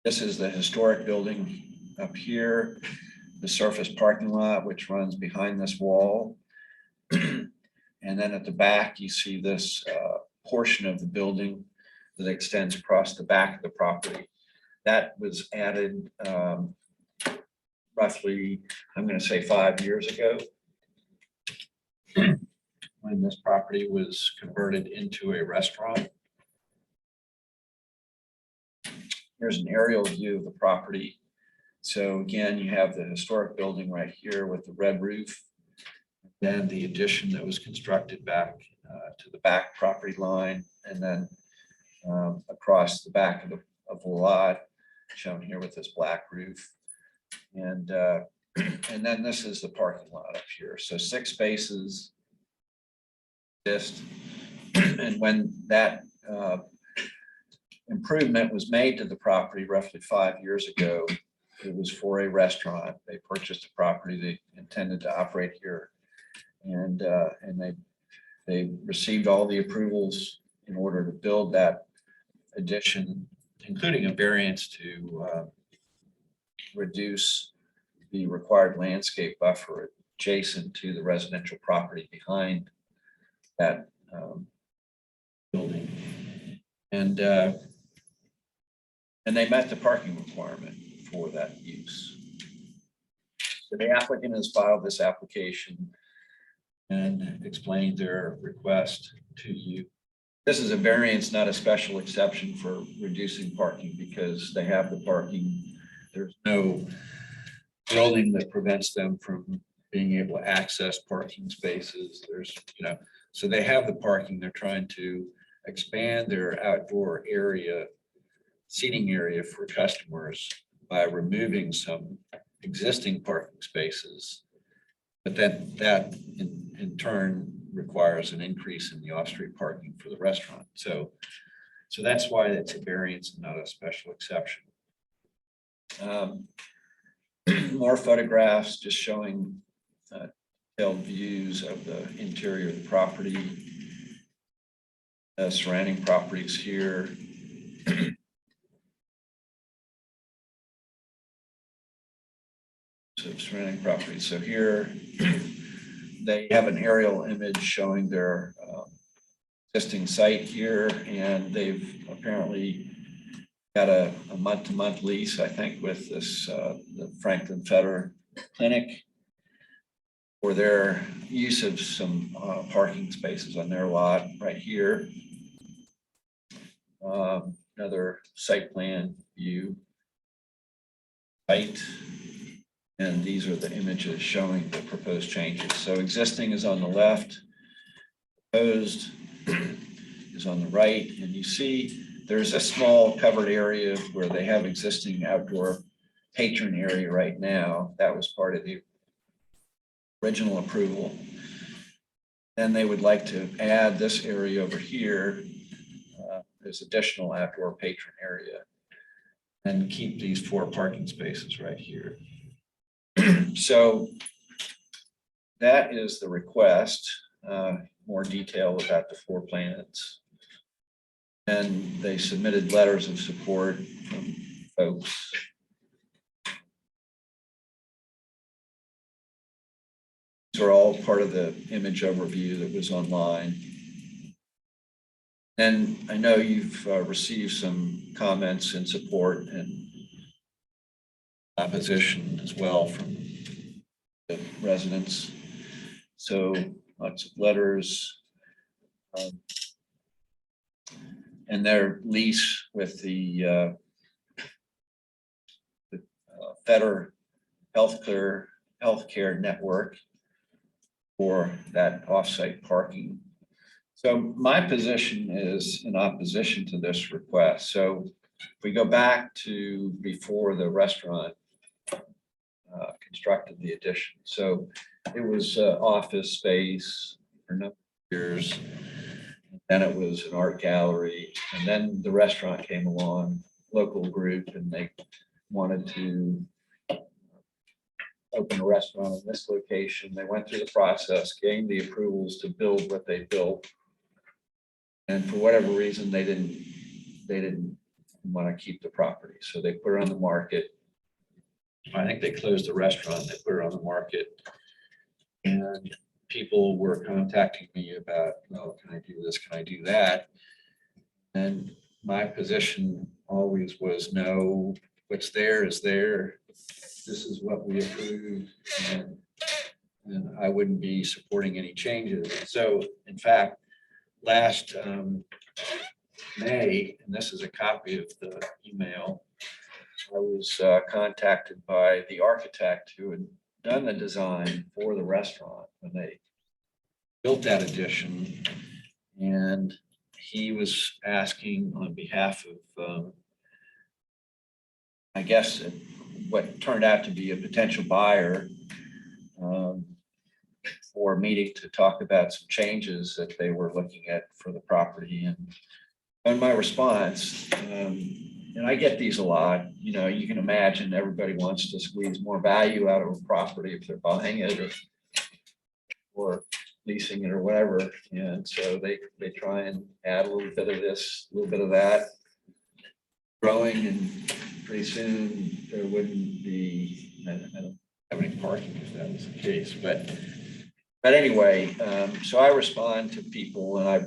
S3: This is the historic building up here, the surface parking lot, which runs behind this wall. And then at the back, you see this portion of the building that extends across the back of the property. That was added roughly, I'm going to say 5 years ago, when this property was converted into a restaurant. Here's an aerial view of the property. So again, you have the historic building right here with the red roof. Then the addition that was constructed back to the back property line, and then across the back of the lot, shown here with this black roof. And then this is the parking lot up here. So 6 spaces. And when that improvement was made to the property roughly 5 years ago, it was for a restaurant. They purchased a property they intended to operate here, and they received all the approvals in order to build that addition, including a variance to reduce the required landscape buffer adjacent to the residential property behind that building. And they met the parking requirement for that use. So the applicant has filed this application and explained their request to you. This is a variance, not a special exception for reducing parking because they have the parking. There's no building that prevents them from being able to access parking spaces. There's, so they have the parking. They're trying to expand their outdoor area, seating area for customers by removing some existing parking spaces. But then that in turn requires an increase in the off-street parking for the restaurant. So that's why it's a variance and not a special exception. More photographs just showing detailed views of the interior of the property. Surrounding properties here. So surrounding properties. So here they have an aerial image showing their existing site here, and they've apparently got a month-to-month lease, I think, with this the Franklin Fetter Clinic for their use of some parking spaces on their lot right here. Another site plan view. Site. And these are the images showing the proposed changes. So existing is on the left, proposed is on the right, and you see there's a small covered area where they have existing outdoor patron area right now. That was part of the original approval. Then they would like to add this area over here. There's additional outdoor patron area and keep these 4 parking spaces right here. So that is the request, more detail about the 4 plans. And they submitted letters of support from folks. These are all part of the image overview that was online. And I know you've received some comments in support and opposition as well from the residents. So lots of letters. And their lease with the Fetter Healthcare Network for that offsite parking. So my position is in opposition to this request. So if we go back to before the restaurant constructed the addition. So it was office space for a number of years. Then it was an art gallery. And then the restaurant came along, local group, and they wanted to open a restaurant in this location. They went through the process, gained the approvals to build what they built. And for whatever reason, they didn't want to keep the property. So they put it on the market. I think they closed the restaurant, they put it on the market. And people were contacting me about, well, can I do this? Can I do that? And my position always was no, what's there is there. This is what we approved. And I wouldn't be supporting any changes. So in fact, last May, and this is a copy of the email, I was contacted by the architect who had done the design for the restaurant when they built that addition. And he was asking on behalf of, I guess, what turned out to be a potential buyer for a meeting to talk about some changes that they were looking at for the property. And my response, and I get these a lot, you can imagine everybody wants to squeeze more value out of a property if they're buying it or leasing it or whatever. And so they try and add a little bit of this, a little bit of that, growing, and pretty soon there wouldn't be, I don't have any parking if that was the case, but anyway, so I respond to people and I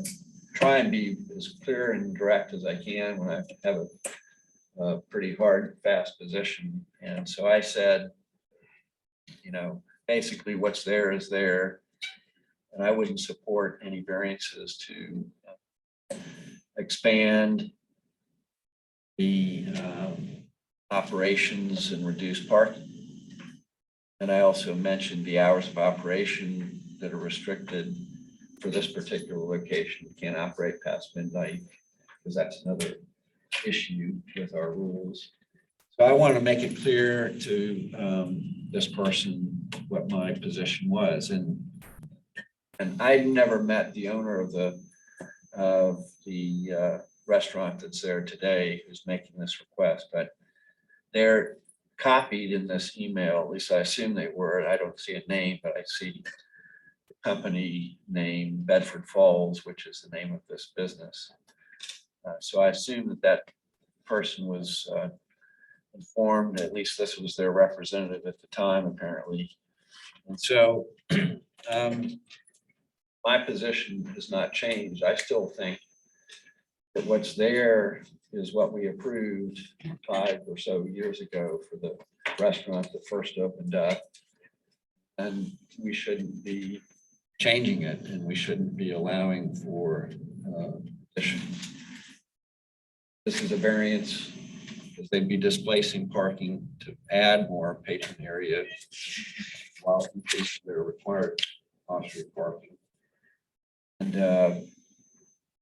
S3: try and be as clear and direct as I can when I have a pretty hard, fast position. And so I said, basically what's there is there. And I wouldn't support any variances to expand the operations and reduce parking. And I also mentioned the hours of operation that are restricted for this particular location. You can't operate past midnight because that's another issue with our rules. So I want to make it clear to this person what my position was. And I never met the owner of the restaurant that's there today who's making this request, but they're copied in this email, at least I assume they were. I don't see a name, but I see the company name Bedford Falls, which is the name of this business. So I assume that that person was informed, at least this was their representative at the time, apparently. And so my position has not changed. I still think that what's there is what we approved 5 or so years ago for the restaurant that first opened up. And we shouldn't be changing it, and we shouldn't be allowing for addition. This is a variance because they'd be displacing parking to add more patron area while increasing their required on-street parking. And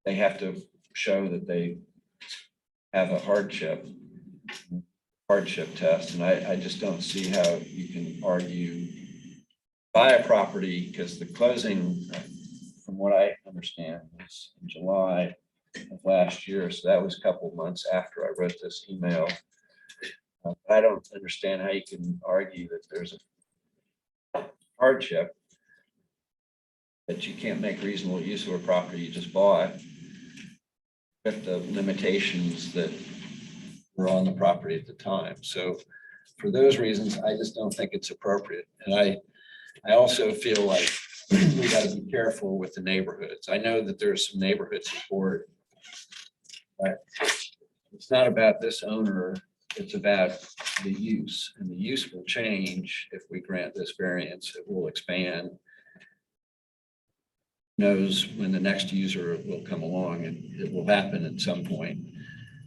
S3: they have to show that they have a hardship test. And I just don't see how you can argue buy a property, because the closing, from what I understand, was in July of last year. So that was a couple of months after I wrote this email. I don't understand how you can argue that there's a hardship, that you can't make reasonable use of a property you just bought with the limitations that were on the property at the time. So for those reasons, I just don't think it's appropriate. And I also feel like we got to be careful with the neighborhoods. I know that there's some neighborhood support, but it's not about this owner. It's about the use, and the use will change if we grant this variance. It will expand. Knows when the next user will come along, and it will happen at some point.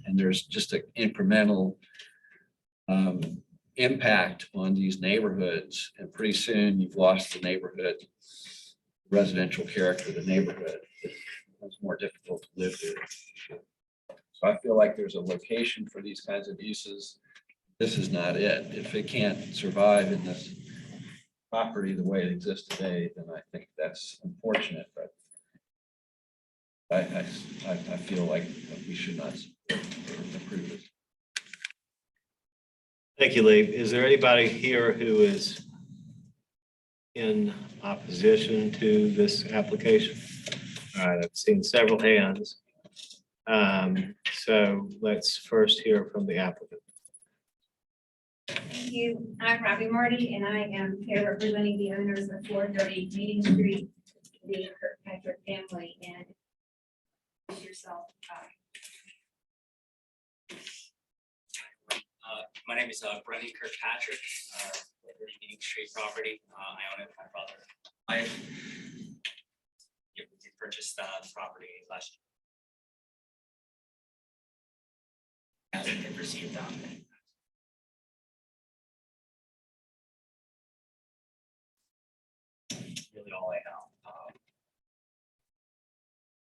S3: And there's just an incremental impact on these neighborhoods, and pretty soon you've lost the neighborhood, residential character of the neighborhood. It's more difficult to live there. So I feel like there's a location for these kinds of uses. This is not it. If it can't survive in this property the way it exists today, then I think that's unfortunate, but I feel like we should not approve it.
S2: Thank you, Lee. Is there anybody here who is in opposition to this application? All right, I've seen several hands. So let's first hear from the applicant.
S14: Thank you. I'm Robbie Marty, and I am here representing the owners of 438 Meeting Street, the Kirkpatrick family, and yourself.
S15: My name is Brendan Kirkpatrick, 430 Meeting Street property. I own it with my brother. I purchased the property last year. As it received really all I know.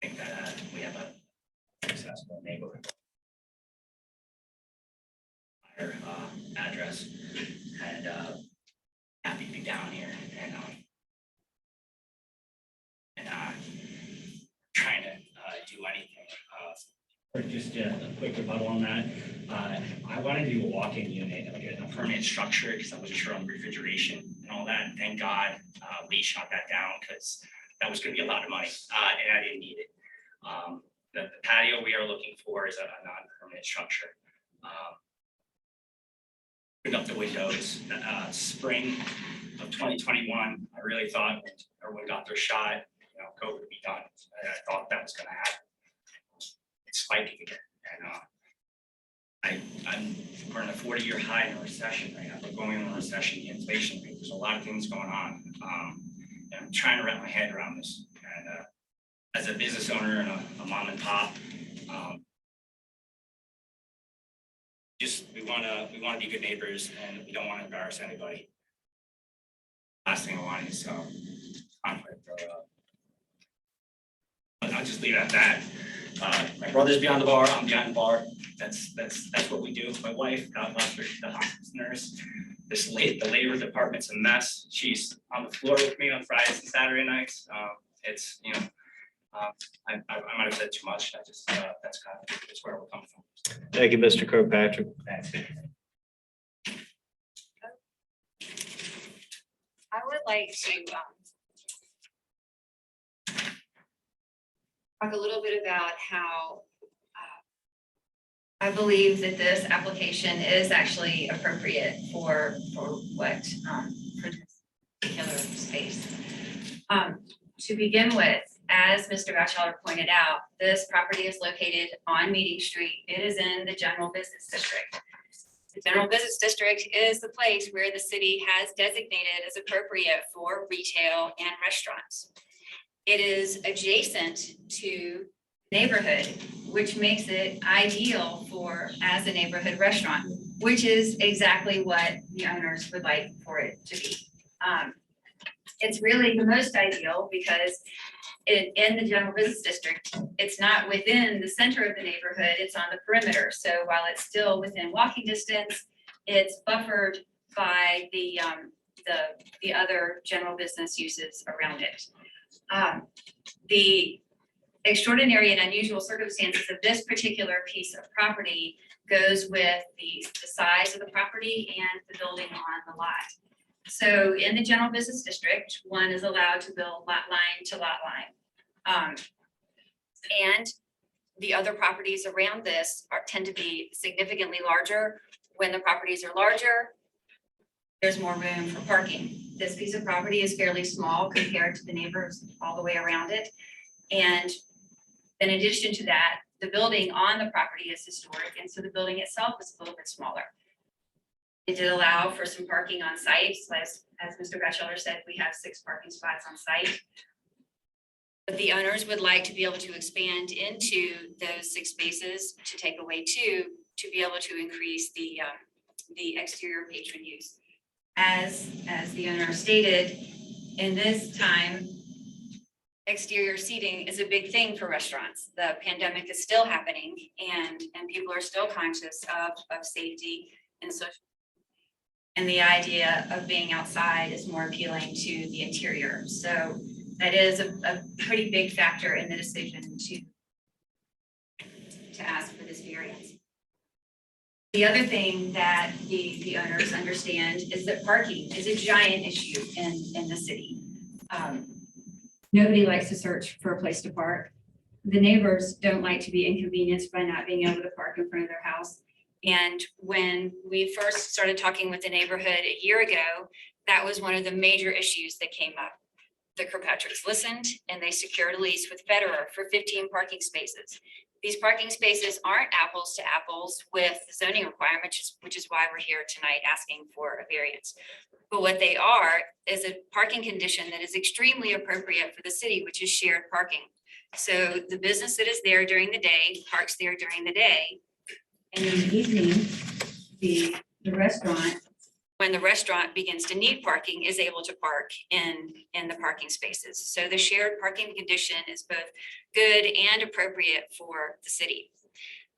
S15: I think that we have a successful neighborhood. Address, and happy to be down here and trying to do anything. Or just a quick rebuttal on that. I wanted to do a walk-in unit, like a permanent structure, because I wasn't sure on refrigeration and all that. Thank God Lee shot that down, because that was going to be a lot of money, and I didn't need it. The patio we are looking for is a non-permanent structure. Up the windows, spring of 2021. I really thought when everyone got their shot, COVID would be done. I thought that was going to happen. It's spiking again, and we're in a 40-year high in a recession right now. We're going in a recession. The inflation rate. There's a lot of things going on, I'm trying to wrap my head around this. And as a business owner and a mom and pop, we want to be good neighbors, and we don't want to embarrass anybody. Last thing I want is conflict. I'll just leave it at that. My brother's behind the bar. I'm behind the bar. That's what we do. My wife, God bless her, she's a hospice nurse. The labor department's a mess. She's on the floor with me on Fridays and Saturday nights. It's I might have said too much. That's kind of that's where we're coming from.
S2: Thank you, Mr. Kirkpatrick.
S15: Thanks.
S9: I would like to talk a little bit about how I believe that this application is actually appropriate for what for this particular space. To begin with, as Mr. Batchelder pointed out, this property is located on Meeting Street. It is in the general business district. The general business district is the place where the city has designated as appropriate for retail and restaurants. It is adjacent to neighborhood, which makes it ideal for as a neighborhood restaurant, which is exactly what the owners would like for it to be. It's really the most ideal because in the general business district, it's not within the center of the neighborhood, it's on the perimeter. So while it's still within walking distance, it's buffered by the other general business uses around it. The extraordinary and unusual circumstances of this particular piece of property goes with the size of the property and the building on the lot. So in the general business district, one is allowed to build lot line to lot line. And the other properties around this tend to be significantly larger. When the properties are larger, there's more room for parking. This piece of property is fairly small compared to the neighbors all the way around it. And in addition to that, the building on the property is historic, and so the building itself is a little bit smaller. It did allow for some parking on site. So as Mr. Batchelder said, we have 6 parking spots on site. But the owners would like to be able to expand into those 6 spaces to take away 2 to be able to increase the exterior patron use. As the owner stated, in this time, exterior seating is a big thing for restaurants. The pandemic is still happening, and people are still conscious of safety and social. And the idea of being outside is more appealing to the interior. So that is a pretty big factor in the decision to ask for this variance. The other thing that the owners understand is that parking is a giant issue in the city. Nobody likes to search for a place to park. The neighbors don't like to be inconvenienced by not being able to park in front of their house. And when we first started talking with the neighborhood a year ago, that was one of the major issues that came up. The Kirkpatricks listened and they secured a lease with Federer for 15 parking spaces. These parking spaces aren't apples to apples with the zoning requirements, which is why we're here tonight asking for a variance. But what they are is a parking condition that is extremely appropriate for the city, which is shared parking. So the business that is there during the day parks there during the day. And in the evening, the restaurant, when the restaurant begins to need parking, is able to park in the parking spaces. So the shared parking condition is both good and appropriate for the city.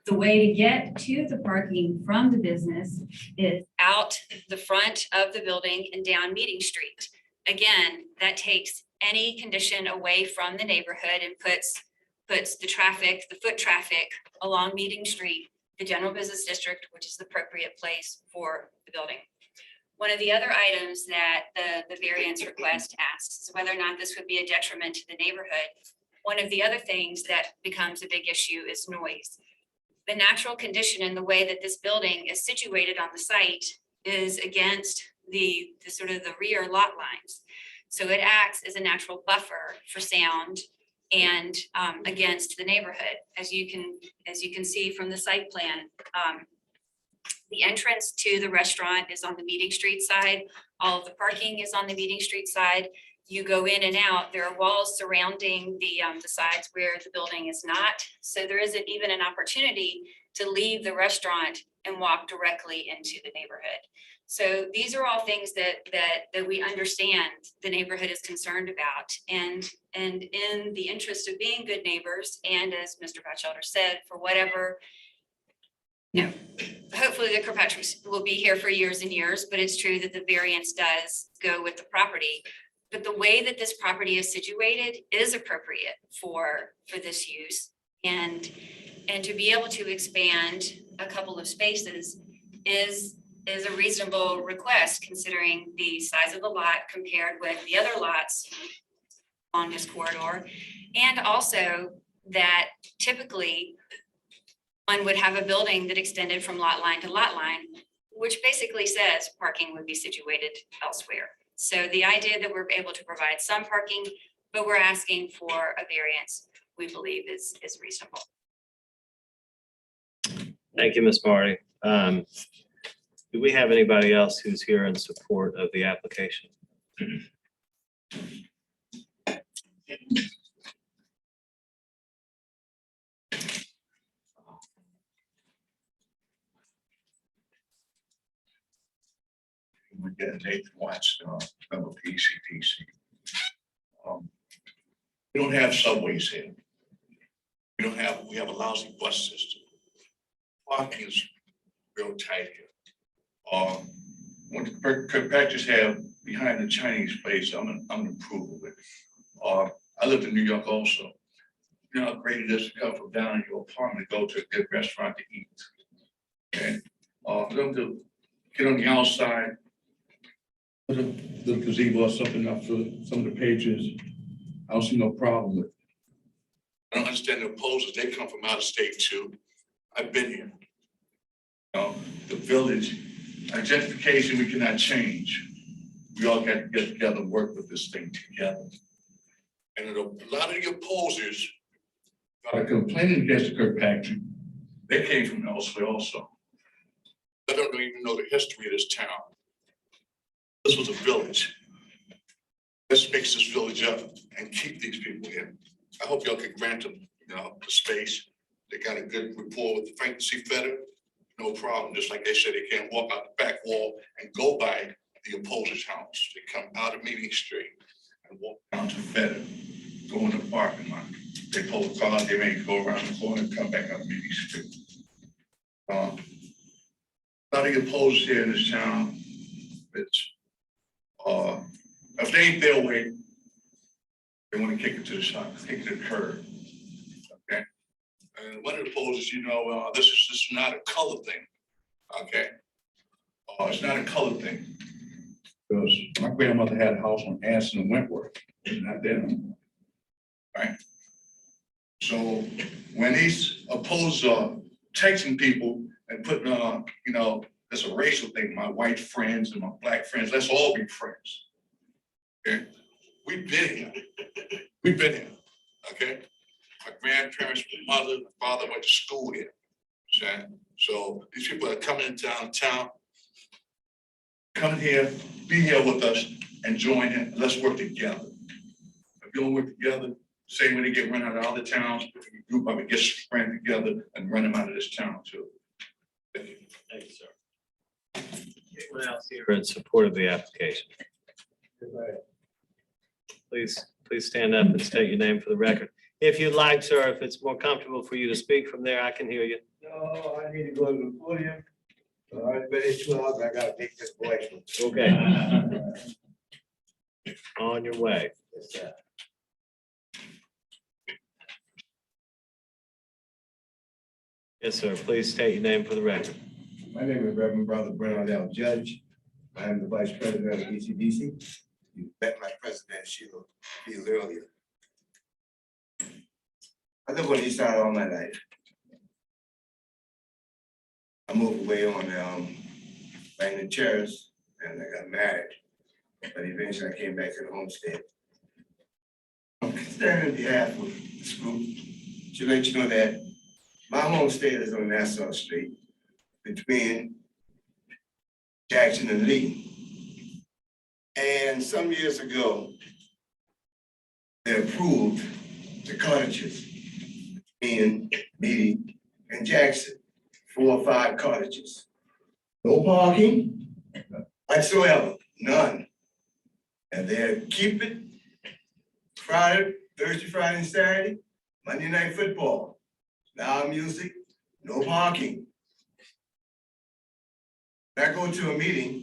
S9: The way to get to the parking from the business is out the front of the building and down Meeting Street. Again, that takes any condition away from the neighborhood and puts the traffic, the foot traffic along Meeting Street, the general business district, which is the appropriate place for the building. One of the other items that the variance request asks is whether or not this would be a detriment to the neighborhood. One of the other things that becomes a big issue is noise. The natural condition in the way that this building is situated on the site is against the sort of the rear lot lines. So it acts as a natural buffer for sound and against the neighborhood. As you can see from the site plan, the entrance to the restaurant is on the Meeting Street side. All of the parking is on the Meeting Street side. you go in and out, there are walls surrounding the sides where the building is not. So there isn't even an opportunity to leave the restaurant and walk directly into the neighborhood. So these are all things that we understand the neighborhood is concerned about. And in the interest of being good neighbors, and as Mr. Batchelder said, for whatever, you know, hopefully the Kirkpatricks will be here for years and years, but it's true that the variance does go with the property. But the way that this property is situated is appropriate for this use. And to be able to expand a couple of spaces is a reasonable request considering the size of the lot compared with the other lots along this corridor. And also that typically one would have a building that extended from lot line to lot line, which basically says parking would be situated elsewhere. So the idea that we're able to provide some parking, but we're asking for a variance, we believe is reasonable.
S2: Thank you, Ms. Marty. Do we have anybody else who's here in support of the application?
S7: We get Nathan Watts, member PCDC. We don't have subways here. We have a lousy bus system. Parking is real tight here. What the Kirkpatricks have behind the Chinese place, I'm an approval of it. I lived in New York also. You know how great it is to come from down in your apartment to go to a good restaurant to eat. Okay, for them to get on the outside, put a little gazebo or something up for some of the patrons, I don't see no problem with it. I don't understand the opposers. They come from out of state too. I've been here. You know, the village, identification we cannot change. We all got to get together and work with this thing together. And a lot of the opposers are complaining against the Kirkpatrick. They came from elsewhere also. They don't even know the history of this town. This was a village. Let's mix this village up and keep these people here. I hope y'all can grant them, you know, the space. They got a good rapport with Frank C. Fetter. No problem. Just like they said, they can't walk out the back wall and go by the opposer's house. They come out of Meeting Street and walk down to Fetter, go in the parking lot. They pull the car, they may go around the corner and come back up Meeting Street. A lot of the opposers here in this town, it's if they ain't their way, they want to kick it to the side, kick it to the curb. Okay. And one of the opposers, you know, this is not a color thing. Okay. It's not a color thing. Because my grandmother had a house on Anson and Wentworth. It's not there anymore. Right. So when these opposers are texting people and putting you know, it's a racial thing, my white friends and my black friends, let's all be friends. Okay, we've been here. We've been here. Okay, my grandparents, my mother, my father went to school here. Okay? So these people are coming into town, come here, be here with us, and join in. Let's work together. If you don't work together, same way they get run out of other towns, we group up and get friends together and run them out of this town too. Thank you.
S2: Thank you, sir. Anyone else here in support of the application? Please stand up and state your name for the record. If you'd like, sir, if it's more comfortable for you to speak from there, I can hear you.
S16: No, I need to go to the podium. But it's 2 hours, I gotta take this voice.
S2: Okay. On your way. Yes, sir. Please state your name for the record.
S16: My name is Reverend Brother Brown L. Judge. I am the Vice President of BCDC. You met my president, Sheila Fields, earlier. I live on the east side all my life. I moved away on Langdon Terrace and I got married. But eventually I came back to the homestead. I'm concerned on behalf of this group to let you know that my homestead is on Nassau Street between Jackson and Lee. And some years ago, they approved the cottages in Meade and Jackson, 4 or 5 cottages. No parking whatsoever, none. And they'll keep it Friday, Thursday, Friday, and Saturday, Monday night football, loud music, no parking. I go to a meeting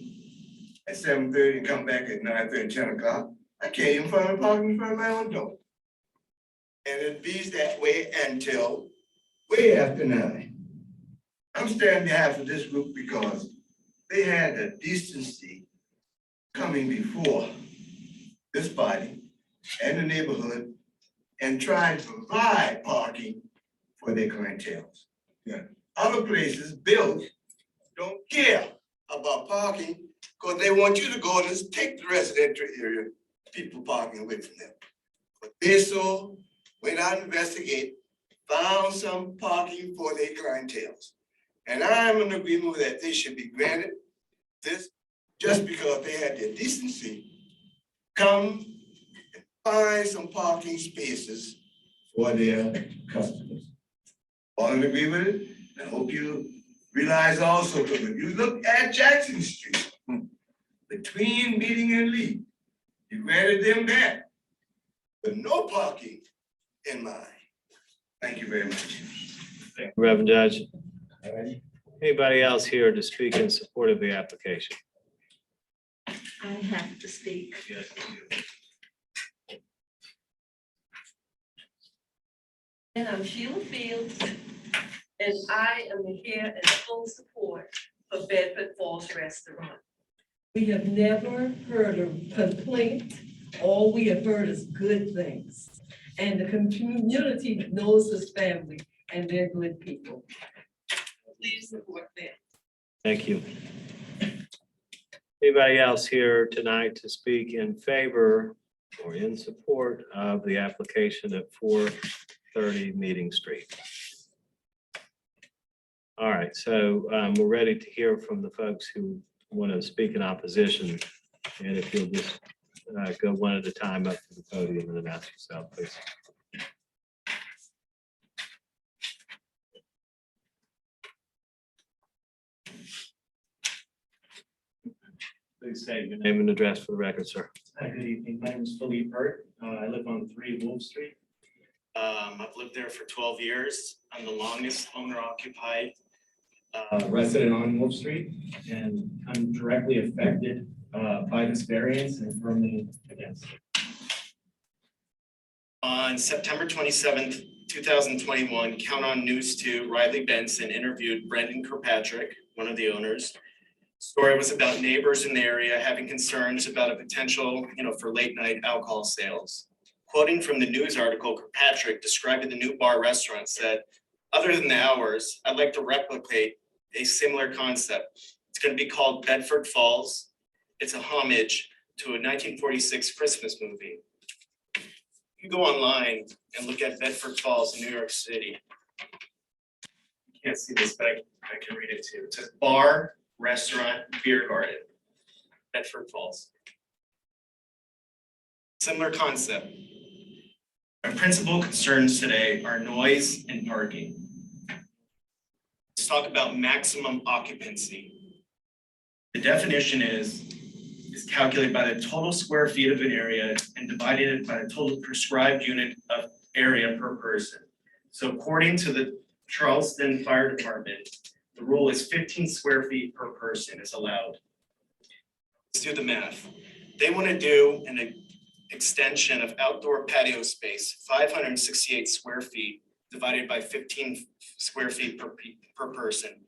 S16: at 7:30 and come back at 9:30, 10 o'clock. I can't even find a parking in front of my own door. And it be that way until way after 9. I'm standing behalf of this group because they had the decency coming before this body and the neighborhood and trying to provide parking for their clientele. Yeah. Other places built don't care about parking because they want you to go and just take the residential area, people parking away from them. But they so went out and investigate, found some parking for their clientele. And I'm in agreement with that they should be granted this just because they had the decency come and find some parking spaces for their customers. All in agreement with it? I hope you realize also, because if you look at Jackson Street, between Meeting and Lee, you granted them that, but no parking in mind. Thank you very much.
S2: Reverend Judge. Anybody else here to speak in support of the application?
S1: I have to speak.
S2: Yes.
S17: And I'm Sheila Fields, and I am here in full support for Bedford Falls Restaurant. We have never heard a complaint. All we have heard is good things. And the community knows this family, and they're good people. Please support them.
S2: Thank you. Anybody else here tonight to speak in favor or in support of the application at 430 Meeting Street? All right, so we're ready to hear from the folks who want to speak in opposition. And if you'll just go one at a time up to the podium and announce yourself, please. Please state your name and address for the record, sir.
S18: Hi, good evening. My name is Philippe Hurt. I live on 3 Wolf Street. I've lived there for 12 years. I'm the longest owner occupied resident on Wolf Street, and I'm directly affected by this variance and firmly against it. On September 27th, 2021, Count On News 2, Riley Benson interviewed Brendan Kirkpatrick, one of the owners. Story was about neighbors in the area having concerns about a potential, for late night alcohol sales. Quoting from the news article, Kirkpatrick describing the new bar restaurant said, "Other than the hours, I'd like to replicate a similar concept. It's going to be called Bedford Falls. It's a homage to a 1946 Christmas movie." You go online and look at Bedford Falls in New York City. You can't see this, but I can read it too. It says bar, restaurant, beer garden, Bedford Falls. Similar concept. Our principal concerns today are noise and parking. Let's talk about maximum occupancy. The definition is calculated by the total square feet of an area and divided it by the total prescribed unit of area per person. So according to the Charleston Fire Department, the rule is 15 square feet per person is allowed. Let's do the math. They want to do an extension of outdoor patio space, 568 square feet divided by 15 square feet per person.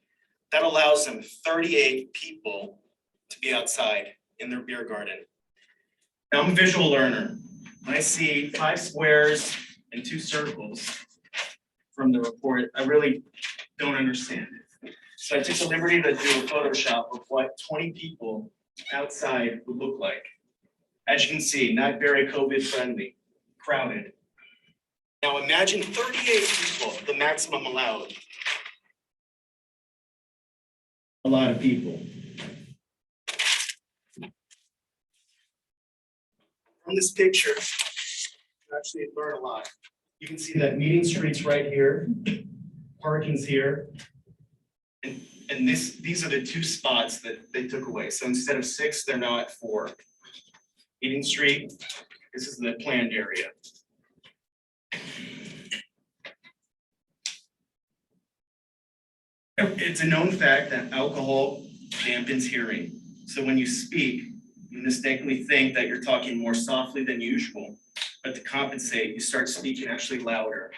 S18: That allows them 38 people to be outside in their beer garden. Now, I'm a visual learner. When I see 5 squares and 2 circles from the report, I really don't understand it. So I took the liberty to do a Photoshop of what 20 people outside would look like. As you can see, not very COVID friendly, crowded. Now imagine 38 people, the maximum allowed. A lot of people. From this picture, actually learn a lot. You can see that meeting street's right here, parking's here. And these are the 2 spots that they took away. So instead of 6, they're now at 4. Meeting street, this is the planned area. It's a known fact that alcohol dampens hearing. So when you speak, you mistakenly think that you're talking more softly than usual, but to compensate, you start speaking actually louder.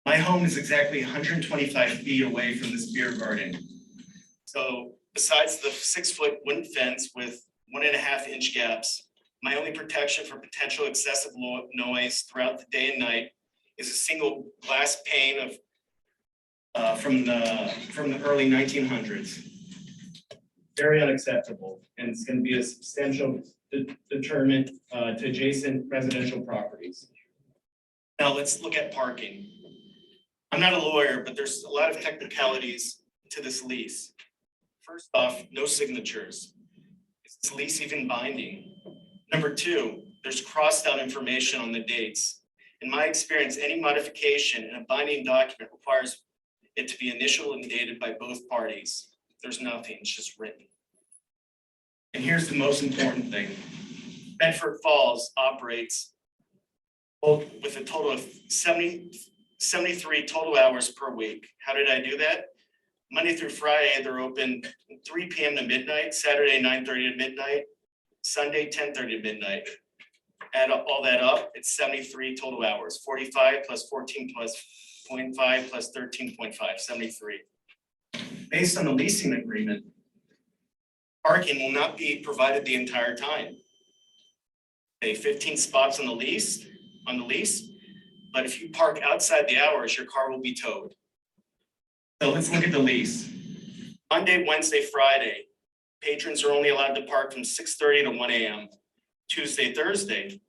S18: My home is exactly 125 feet away from this beer garden. So besides the 6-foot wooden fence with 1.5-inch gaps, my only protection for potential excessive noise throughout the day and night is a single glass pane of from the early 1900s. Very unacceptable, and it's going to be a substantial deterrent to adjacent residential properties. Now let's look at parking. I'm not a lawyer, but there's a lot of technicalities to this lease. First off, no signatures. Is this lease even binding? Number 2, there's crossed out information on the dates. In my experience, any modification in a binding document requires it to be initialed and dated by both parties. There's nothing, it's just written. And here's the most important thing. Bedford Falls operates with a total of 73 total hours per week. How did I do that? Monday through Friday, they're open 3 p.m. to midnight, Saturday 9:30 to midnight, Sunday 10:30 to midnight. Add all that up, it's 73 total hours, 45 plus 14 plus 0.5 plus 13.5, 73. Based on the leasing agreement, parking will not be provided the entire time. Okay, 15 spots on the lease, but if you park outside the hours, your car will be towed. So let's look at the lease. Monday, Wednesday, Friday, patrons are only allowed to park from 6:30 to 1 a.m. Tuesday, Thursday,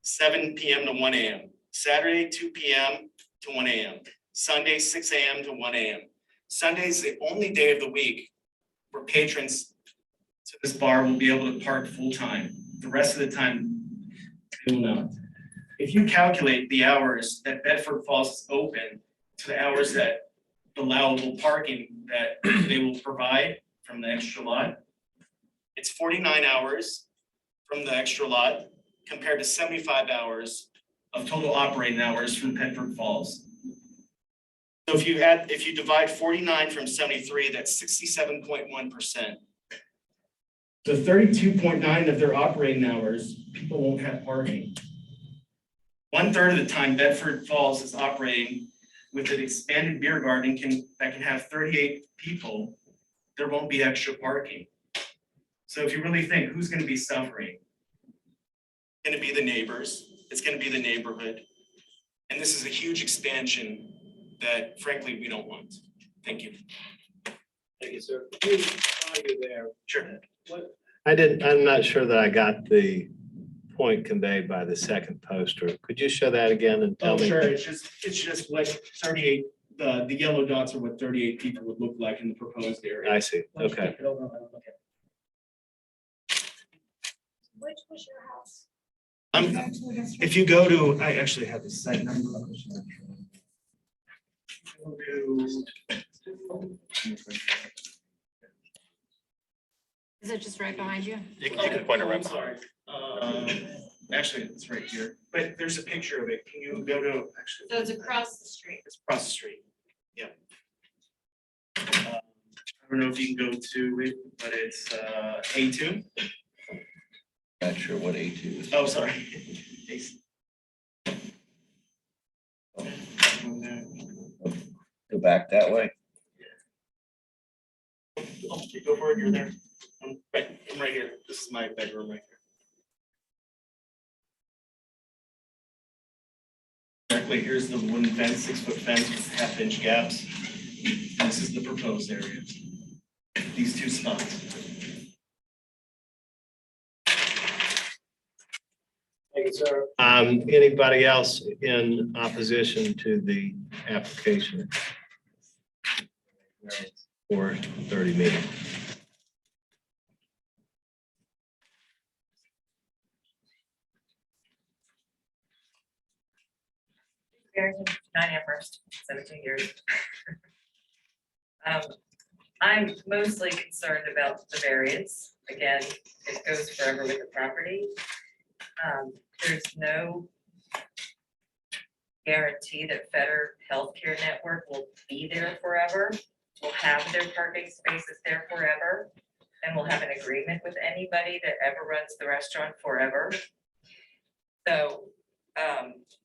S18: 7 p.m. to 1 a.m. Saturday, 2 p.m. to 1 a.m. Sunday, 6 a.m. to 1 a.m. Sunday is the only day of the week where patrons to this bar will be able to park full time. The rest of the time, they will not. If you calculate the hours that Bedford Falls is open to the hours that allowable parking that they will provide from the extra lot, it's 49 hours from the extra lot compared to 75 hours of total operating hours from Bedford Falls. So if you divide 49 from 73, that's 67.1%. So 32.9 of their operating hours, people won't have parking. 1/3 of the time Bedford Falls is operating with an expanded beer garden that can have 38 people, there won't be extra parking. So if you really think who's going to be suffering, it's going to be the neighbors, it's going to be the neighborhood. And this is a huge expansion that frankly we don't want. Thank you.
S2: Thank you, sir. While you're there,
S18: Sure.
S2: I'm not sure that I got the point conveyed by the second poster. Could you show that again and tell
S18: Oh,
S2: me?
S18: sure. It's just what 38, the yellow dots are what 38 people would look like in the proposed area.
S2: I see. Okay.
S14: Which was your house?
S18: If you go to, I actually have the site number. Go to-
S19: Is it just right behind you?
S18: You can point around. Sorry. Actually, it's right here, but there's a picture of it. Can you go to, actually?
S8: So it's across the street.
S18: It's across the street. Yeah. I don't know if you can go to it, but it's A2.
S3: Not sure what A2 is.
S18: Oh, sorry.
S3: Go back that way.
S18: Oh, go for it, you're there. I'm right here. This is my bedroom right here. Directly, here's the wooden fence, 6-foot fence with 1/2-inch gaps. And this is the proposed area. These 2 spots.
S2: Thank you, sir. Anybody else in opposition to the application? For 30 meeting.
S20: Amherst, 17 years. I'm mostly concerned about the variance. Again, it goes forever with the property. There's no guarantee that Fetter Healthcare Network will be there forever, will have their parking spaces there forever, and will have an agreement with anybody that ever runs the restaurant forever. So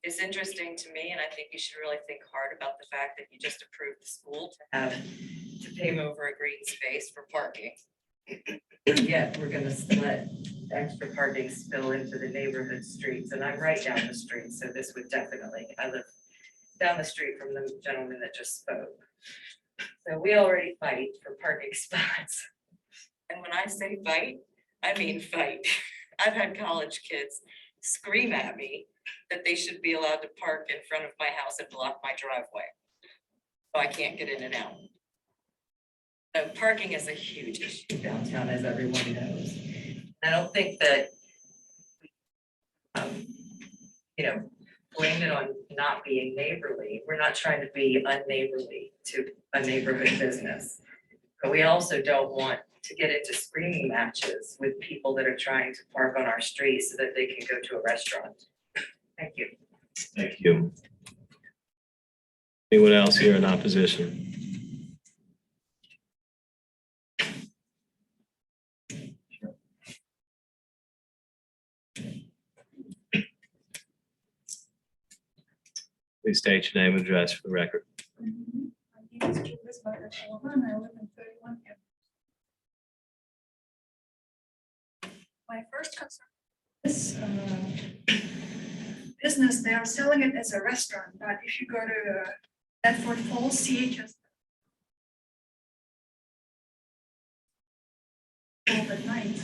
S20: it's interesting to me, and I think you should really think hard about the fact that you just approved the school to pave over a green space for parking. Yet we're gonna let extra parking spill into the neighborhood streets, and I'm right down the street, so this would definitely, I live down the street from the gentleman that just spoke. So we already fight for parking spots. And when I say fight, I mean fight. I've had college kids scream at me that they should be allowed to park in front of my house and block my driveway, so I can't get in and out. So parking is a huge issue downtown, as everyone knows. I don't think that, blame it on not being neighborly. We're not trying to be unneighborly to a neighborhood business. But we also don't want to get into screaming matches with people that are trying to park on our streets so that they can go to a restaurant. Thank you.
S2: Thank you. Anyone else here in opposition? Please state your name and address for the record.
S21: My name is Julius Butler-Silva, and I live in 31 Amherst. My first concern is business, they are selling it as a restaurant, but if you go to Bedford Falls, CHS at night,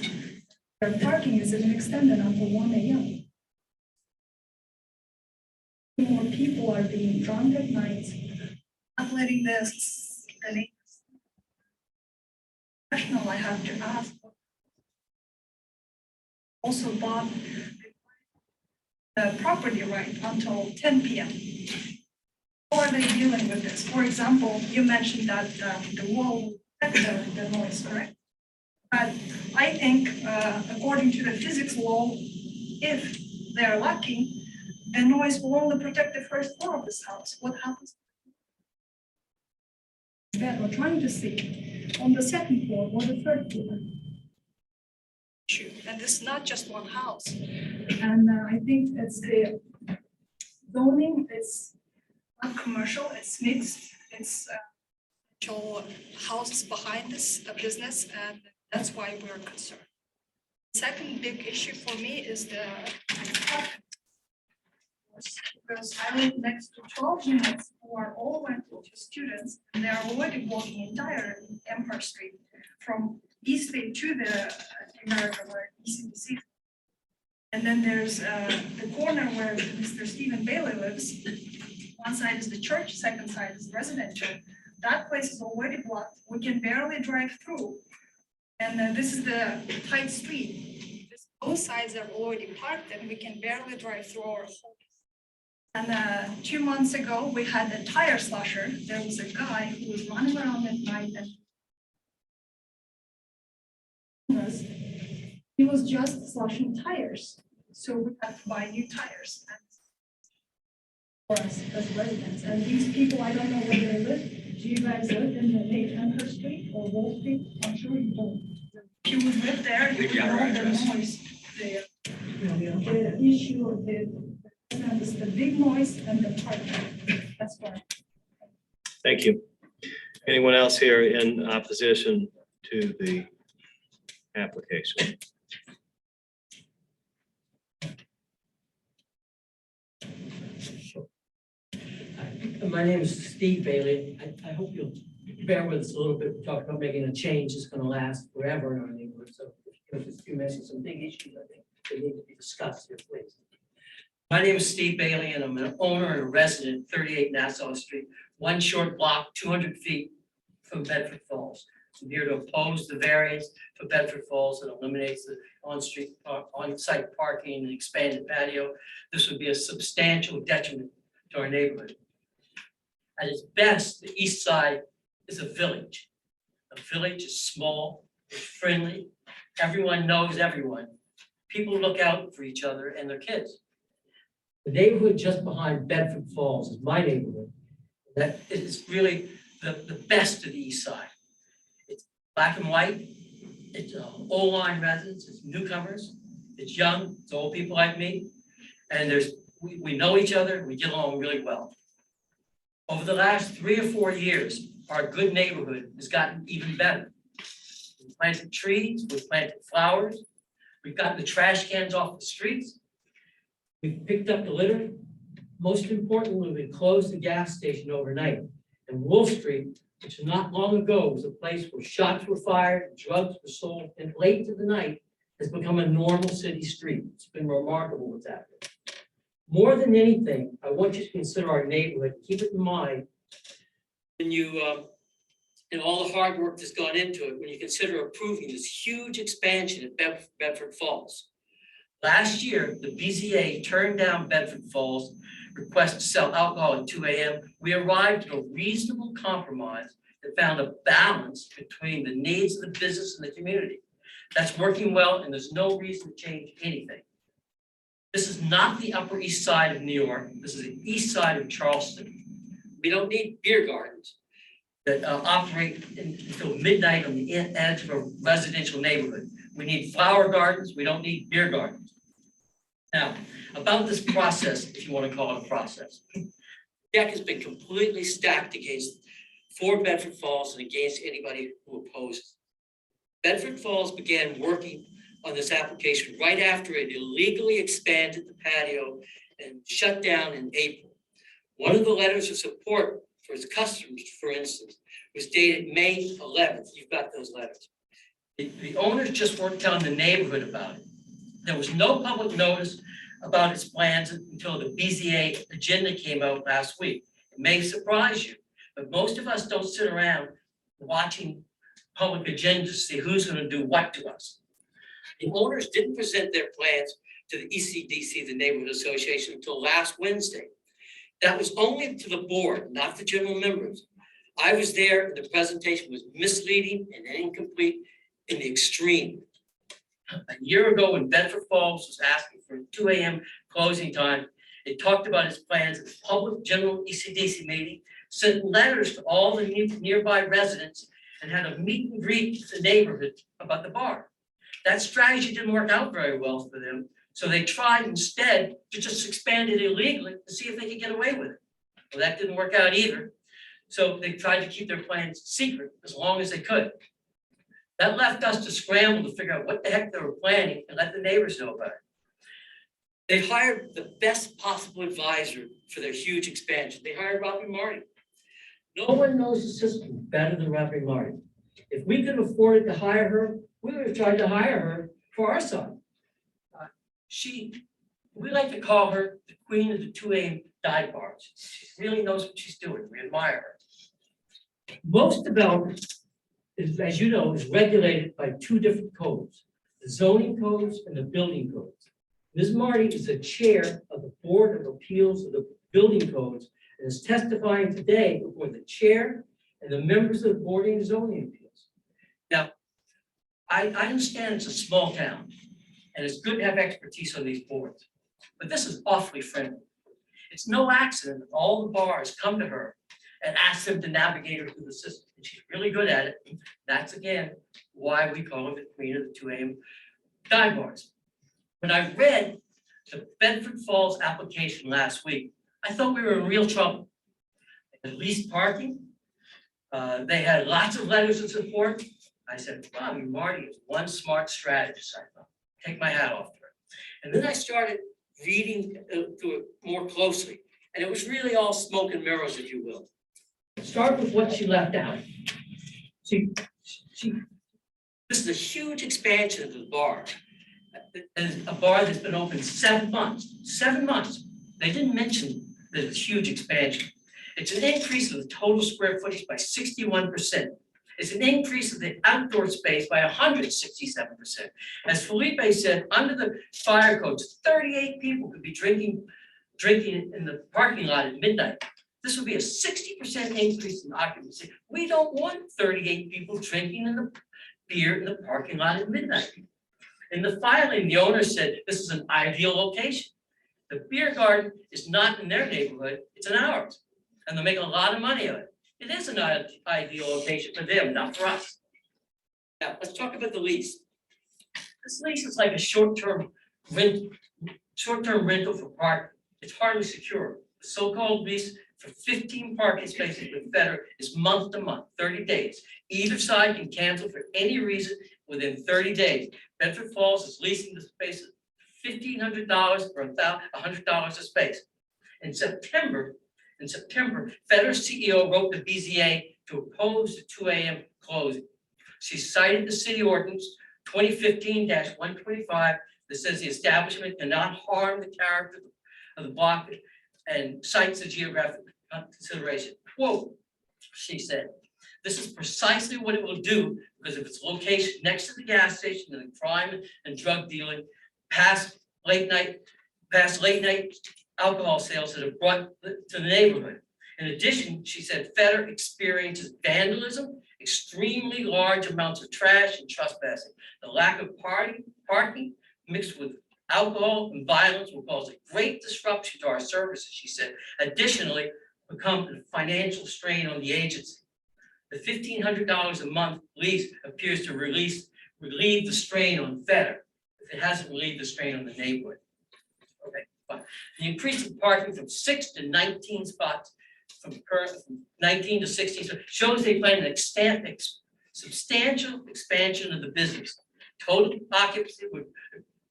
S21: their parking is extended until 1 a.m. More people are being drunk at night, not letting the neighbors. I have to ask. Also bought the property right until 10 p.m. How are they dealing with this? For example, you mentioned that the wall will protect the noise, correct? But I think, according to the physics law, if they're lucky, the noise will only protect the first floor of this house. What happens? That we're trying to see on the second floor or the third floor. And this is not just one house. And I think it's the zoning, it's not commercial, it's mixed, it's actual houses behind this business, and that's why we're concerned. Second big issue for me is the because I live next to 12 units who are all rental to students, and they are already blocking entire Amherst Street from East Street to the America where ECBC. And then there's the corner where Mr. Stephen Bailey lives. One side is the church, second side is residential. That place is already blocked. We can barely drive through. And this is the tight street. Both sides are already parked and we can barely drive through our whole. And 2 months ago, we had a tire slasher. There was a guy who was running around at night and he was just slashing tires. So we had to buy new tires for us as residents. And these people, I don't know where they live. Do you guys live in the Amherst Street or Wall Street? I'm sure you don't. If you would live there, you would know the noise. The issue of the big noise and the parking. That's why.
S2: Thank you. Anyone else here in opposition to the application?
S22: My name is Steve Bailey. I hope you'll bear with us a little bit. We talked about making a change that's going to last forever in our neighborhood. So if you few minutes, some big issues, I think they need to be discussed here, please. My name is Steve Bailey, and I'm an owner and a resident, 38 Nassau Street, one short block, 200 feet from Bedford Falls. I'm here to oppose the variance for Bedford Falls that eliminates the on-site parking and expanded patio. This would be a substantial detriment to our neighborhood. At its best, the east side is a village. A village is small, it's friendly, everyone knows everyone. People look out for each other and their kids. The neighborhood just behind Bedford Falls is my neighborhood. That is really the best of the east side. It's black and white, it's old line residents, it's newcomers, it's young, it's old people like me. And we know each other, we get along really well. Over the last 3 or 4 years, our good neighborhood has gotten even better. We planted trees, we planted flowers, we've gotten the trash cans off the streets. We've picked up the litter. Most importantly, we closed the gas station overnight. And Wolf Street, which not long ago was a place where shots were fired, drugs were sold, and late into the night has become a normal city street. It's been remarkable what's happening. More than anything, I want you to consider our neighborhood, keep it in mind when you, and all the hard work that's gone into it, when you consider approving this huge expansion at Bedford Falls. Last year, the BZA turned down Bedford Falls' request to sell alcohol at 2 a.m. We arrived at a reasonable compromise that found a balance between the needs of the business and the community. That's working well, and there's no reason to change anything. This is not the Upper East Side of New York. This is the east side of Charleston. We don't need beer gardens that operate until midnight on the edge of a residential neighborhood. We need flower gardens. We don't need beer gardens. Now, about this process, if you want to call it a process, the deck has been completely stacked for Bedford Falls and against anybody who opposes. Bedford Falls began working on this application right after it illegally expanded the patio and shut down in April. One of the letters of support for its customers, for instance, was dated May 11th. You've got those letters. The owners just weren't telling the neighborhood about it. There was no public notice about its plans until the BZA agenda came out last week. It may surprise you, but most of us don't sit around watching public agendas to see who's going to do what to us. The owners didn't present their plans to the ECDC, the Neighborhood Association, until last Wednesday. That was only to the board, not the general members. I was there, and the presentation was misleading and incomplete in the extreme. A year ago, when Bedford Falls was asking for a 2 a.m. closing time, it talked about its plans at the public general ECDC meeting, sent letters to all the nearby residents, and had a meet and greet with the neighborhood about the bar. That strategy didn't work out very well for them, so they tried instead to just expand it illegally to see if they could get away with it. Well, that didn't work out either. So they tried to keep their plans secret as long as they could. That left us to scramble to figure out what the heck they were planning and let the neighbors know about it. They hired the best possible advisor for their huge expansion. They hired Robbie Marty. No one knows the system better than Robbie Marty. If we could afford to hire her, we would have tried to hire her for our son. We like to call her the queen of the 2 a.m. dive bars. She really knows what she's doing. We admire her. Most development, as you know, is regulated by 2 different codes, the zoning codes and the building codes. Ms. Marty is the chair of the Board of Appeals of the Building Codes and is testifying today before the chair and the members of the Board of Zoning Appeals. Now, I understand it's a small town and it's good to have expertise on these boards, but this is awfully friendly. It's no accident that all the bars come to her and ask them to navigate her through the system. And she's really good at it. That's again why we call her the queen of the 2 a.m. dive bars. When I read the Bedford Falls application last week, I thought we were in real trouble. They had leased parking. They had lots of letters of support. I said, wow, Marty is one smart strategist. I thought, take my hat off to her. And then I started reading through it more closely. And it was really all smoke and mirrors, if you will. Start with what she left out. This is a huge expansion of the bar. A bar that's been open 7 months. 7 months. They didn't mention that it's a huge expansion. It's an increase of the total square footage by 61%. It's an increase of the outdoor space by 167%. As Felipe said, under the fire codes, 38 people could be drinking drinking in the parking lot at midnight. This would be a 60% increase in occupancy. We don't want 38 people drinking in the beer in the parking lot at midnight. In the filing, the owner said this is an ideal location. The beer garden is not in their neighborhood, it's in ours, and they're making a lot of money on it. It is an ideal location for them, not for us. Now, let's talk about the lease. This lease is like a short-term rental for parking. It's hardly secure. The so-called lease for 15 parking spaces with Federal is month to month, 30 days. Either side can cancel for any reason within 30 days. Bedford Falls is leasing the space at $1,500 or $100 a space. In September, Federal CEO wrote the BZA to oppose the 2 a.m. closing. She cited the city ordinance 2015-125 that says the establishment cannot harm the character of the block and cites the geographic consideration. Quote, she said, this is precisely what it will do because of its location next to the gas station and the crime and drug dealing, past late night alcohol sales that have brought to the neighborhood. In addition, she said Feder experiences vandalism, extremely large amounts of trash and trespassing. The lack of parking mixed with alcohol and violence will cause a great disruption to our services, she said. Additionally, become a financial strain on the agency. The $1,500 a month lease appears to relieve the strain on Feder if it hasn't relieved the strain on the neighborhood. Okay, fine. The increase in parking from 6 to 19 spots from 19 to 16 shows they plan an substantial expansion of the business. Total occupancy would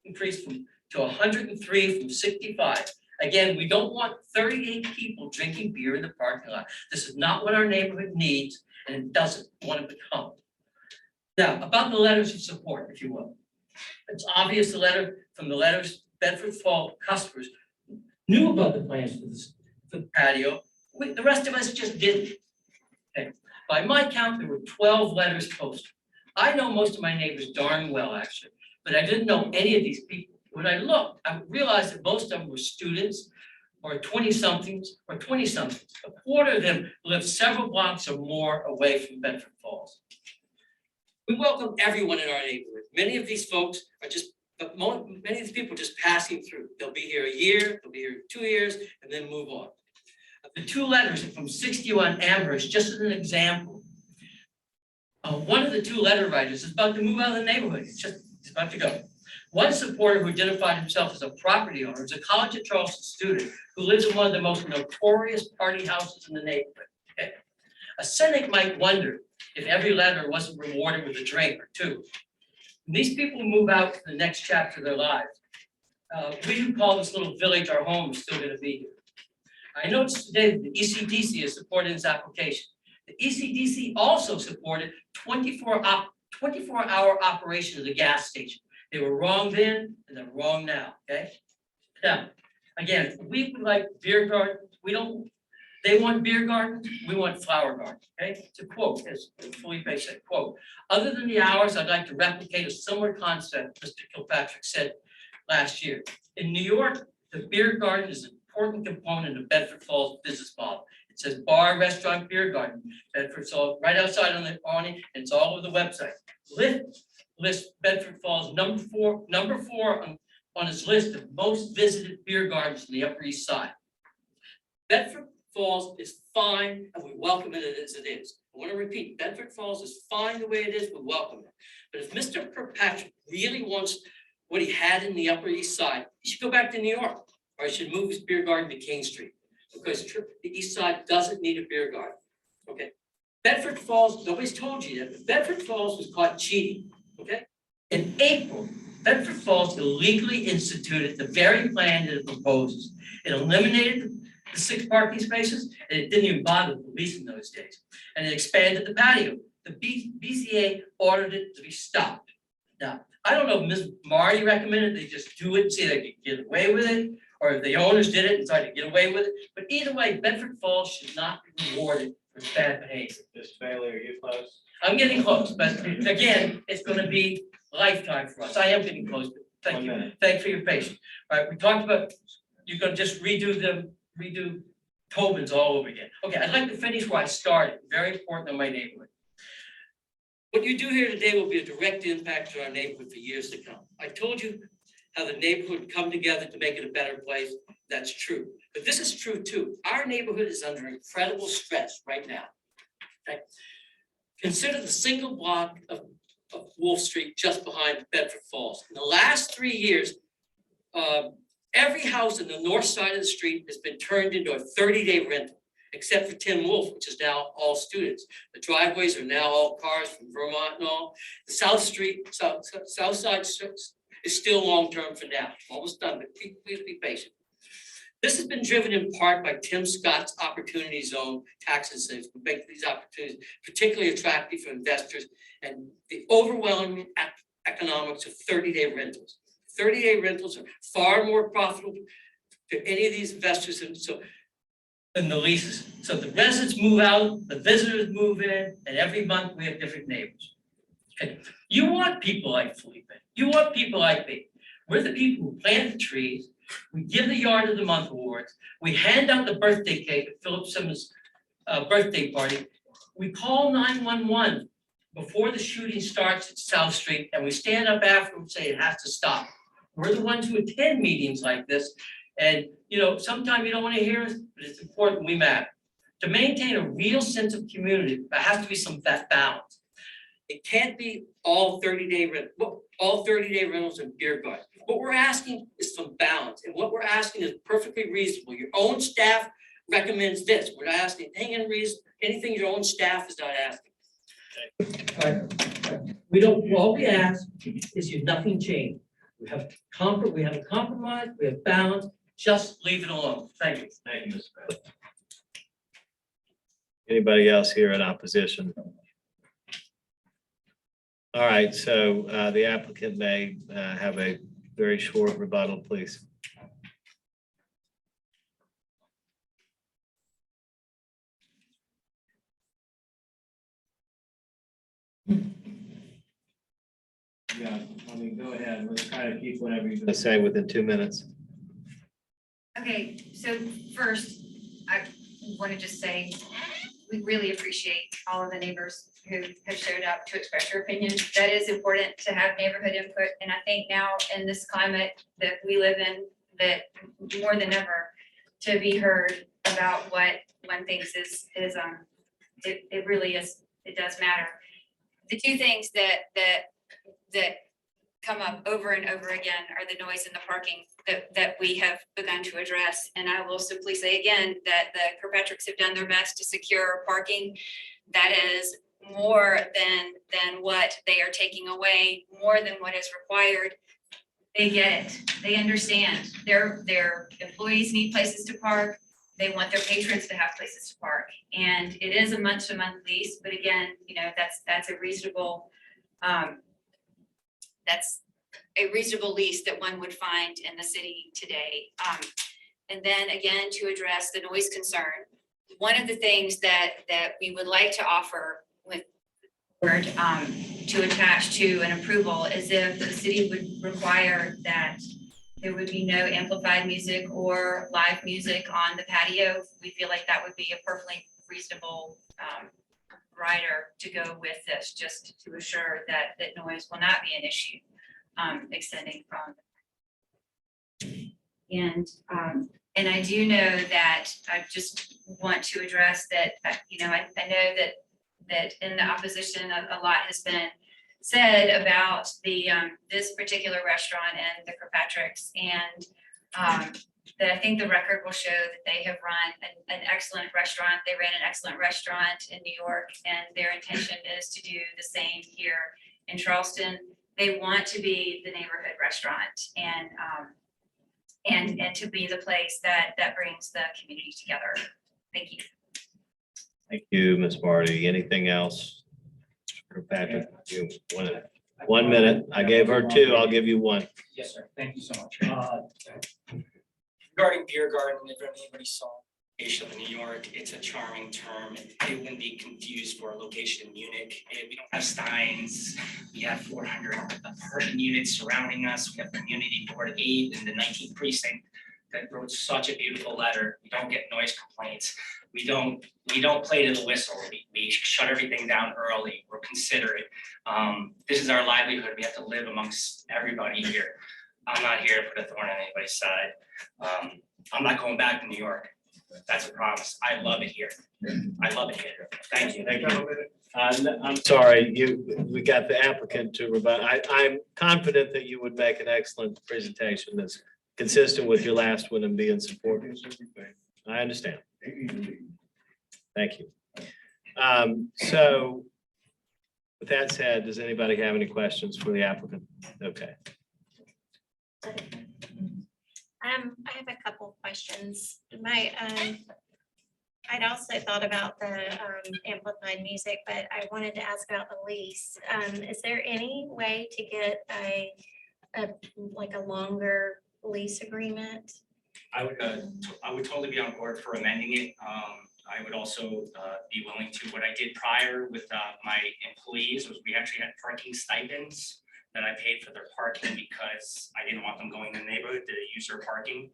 S22: increase to 103 from 65. Again, we don't want 38 people drinking beer in the parking lot. This is not what our neighborhood needs, and it doesn't want to become. Now, about the letters of support, if you will. It's obvious from the letters Bedford Falls customers knew about the plans for the patio. The rest of us just didn't. Okay. By my count, there were 12 letters posted. I know most of my neighbors darn well, actually, but I didn't know any of these people. When I looked, I realized that most of them were students or 20-somethings or 20-somethings. A quarter of them lived several blocks or more away from Bedford Falls. We welcome everyone in our neighborhood. Many of these folks are many of these people are just passing through. They'll be here a year, they'll be here 2 years, and then move on. The 2 letters are from 61 Amherst, just as an example. One of the 2 letter writers is about to move out of the neighborhood. He's about to go. One supporter who identified himself as a property owner is a college at Charleston student who lives in one of the most notorious party houses in the neighborhood. Okay. A cynic might wonder if every letter wasn't rewarded with a drink or 2. When these people move out to the next chapter of their lives, we who call this little village our home is still going to be here. I noticed today that the ECDC is supporting this application. The ECDC also supported 24-hour operation of the gas station. They were wrong then and they're wrong now, okay? Now, again, we would like beer gardens. They want beer gardens, we want flower gardens, okay? To quote, as Felipe said, quote, other than the hours, I'd like to replicate a similar concept Mr. Kilpatrick said last year. In New York, the beer garden is an important component of Bedford Falls' business model. It says bar, restaurant, beer garden, Bedford Falls, right outside on the awning, and it's all over the website. List Bedford Falls number four on its list of most visited beer gardens in the Upper East Side. Bedford Falls is fine and we welcome it as it is. I want to repeat, Bedford Falls is fine the way it is, we welcome it. But if Mr. Kirkpatrick really wants what he had in the Upper East Side, he should go back to New York, or he should move his beer garden to King Street, because the East Side doesn't need a beer garden. Okay. Bedford Falls, nobody's told you that, but Bedford Falls was caught cheating. Okay. In April, Bedford Falls illegally instituted the very plan that it proposes. It eliminated the 6 parking spaces, and it didn't even bother the police in those days. And it expanded the patio. The BZA ordered it to be stopped. Now, I don't know if Ms. Marty recommended they just do it and see if they could get away with it, or if the owners did it and tried to get away with it. But either way, Bedford Falls should not be rewarded for bad behavior.
S2: Mr. Bailey, are you close?
S22: I'm getting close, but again, it's going to be lifetime for us. I am getting close, but thank you. Thanks for your patience. All right, we talked about you're gonna just redo Tobin's all over again. Okay, I'd like to finish where I started, very important in my neighborhood. What you do here today will be a direct impact to our neighborhood for years to come. I told you how the neighborhood would come together to make it a better place. That's true. But this is true too. Our neighborhood is under incredible stress right now. Okay? Consider the single block of Wolf Street just behind Bedford Falls. In the last 3 years, every house on the north side of the street has been turned into a 30-day rental, except for Tim Wolf, which is now all students. The driveways are now all cars from Vermont and all. The south side is still long-term for now, almost done, but please be patient. This has been driven in part by Tim Scott's Opportunity Zone tax incentives to make these opportunities particularly attractive for investors and the overwhelming economics of 30-day rentals. 30-day rentals are far more profitable to any of these investors than the leases. So the residents move out, the visitors move in, and every month we have different neighbors. Okay, you want people like Felipe. You want people like me. We're the people who plant the trees. We give the Yard of the Month awards. We hand out the birthday cake at Philip Simmons' birthday party. We call 911 before the shooting starts at South Street, and we stand up after and say it has to stop. We're the ones who attend meetings like this, and sometimes you don't want to hear us, but it's important we matter. To maintain a real sense of community, there has to be some balance. It can't be all 30-day rentals and beer gardens. What we're asking is some balance, and what we're asking is perfectly reasonable. Your own staff recommends this. We're not asking anything your own staff is not asking. All we ask is nothing change. We have comfort, we have a compromise, we have balance, just leave it alone. Thank you.
S2: Thank you, Mr. Bell. Anybody else here in opposition? All right, so the applicant may have a very short rebuttal, please. Yeah, go ahead. Let's try to keep whatever you're going to say within 2 minutes.
S8: Okay, so first, I want to just say, we really appreciate all of the neighbors who have showed up to express your opinion. That is important to have neighborhood input. And I think now in this climate that we live in, that more than ever, to be heard about what one thinks it really is, it does matter. The two things that come up over and over again are the noise and the parking that we have begun to address. And I will simply say again that the Kirkpatricks have done their best to secure parking. That is more than what they are taking away, more than what is required. They get it. They understand. Their employees need places to park. They want their patrons to have places to park. And it is a month-to-month lease, but again, that's a reasonable lease that one would find in the city today. And then again, to address the noise concern, one of the things that we would like to offer with to attach to an approval is if the city would require that there would be no amplified music or live music on the patio. We feel like that would be a perfectly reasonable rider to go with this, just to assure that noise will not be an issue extending from. And I do know that I just want to address that, I know that in the opposition, a lot has been said about the this particular restaurant and the Kirkpatricks, and that I think the record will show that they have run an excellent restaurant. They ran an excellent restaurant in New York, and their intention is to do the same here in Charleston. They want to be the neighborhood restaurant and to be the place that brings the community together. Thank you.
S2: Thank you, Ms. Marty. Anything else? Kirkpatrick, you 1 minute. I gave her 2. I'll give you 1.
S15: Yes, sir. Thank you so much. Regarding beer garden, if anybody saw location in New York, it's a charming term. It wouldn't be confused for a location in Munich. We don't have Steins. We have 400 apartment units surrounding us. We have community board 8 in the 19th precinct. that wrote such a beautiful letter. We don't get noise complaints. We don't play to the whistle. We shut everything down early. We're considerate. This is our livelihood. We have to live amongst everybody here. I'm not here to put a thorn in anybody's side. I'm not going back to New York. That's a promise. I love it here. I love it here. Thank you. Thank you.
S2: I'm sorry, we got the applicant to rebut. I'm confident that you would make an excellent presentation that's consistent with your last one and be in support. I understand. Thank you. So with that said, does anybody have any questions for the applicant? Okay.
S13: I have a couple of questions. I'd also thought about the amplified music, but I wanted to ask about the lease. Is there any way to get a longer lease agreement?
S15: I would totally be on board for amending it. I would also be willing to, what I did prior with my employees was we actually had parking stipends that I paid for their parking because I didn't want them going in the neighborhood to use their parking.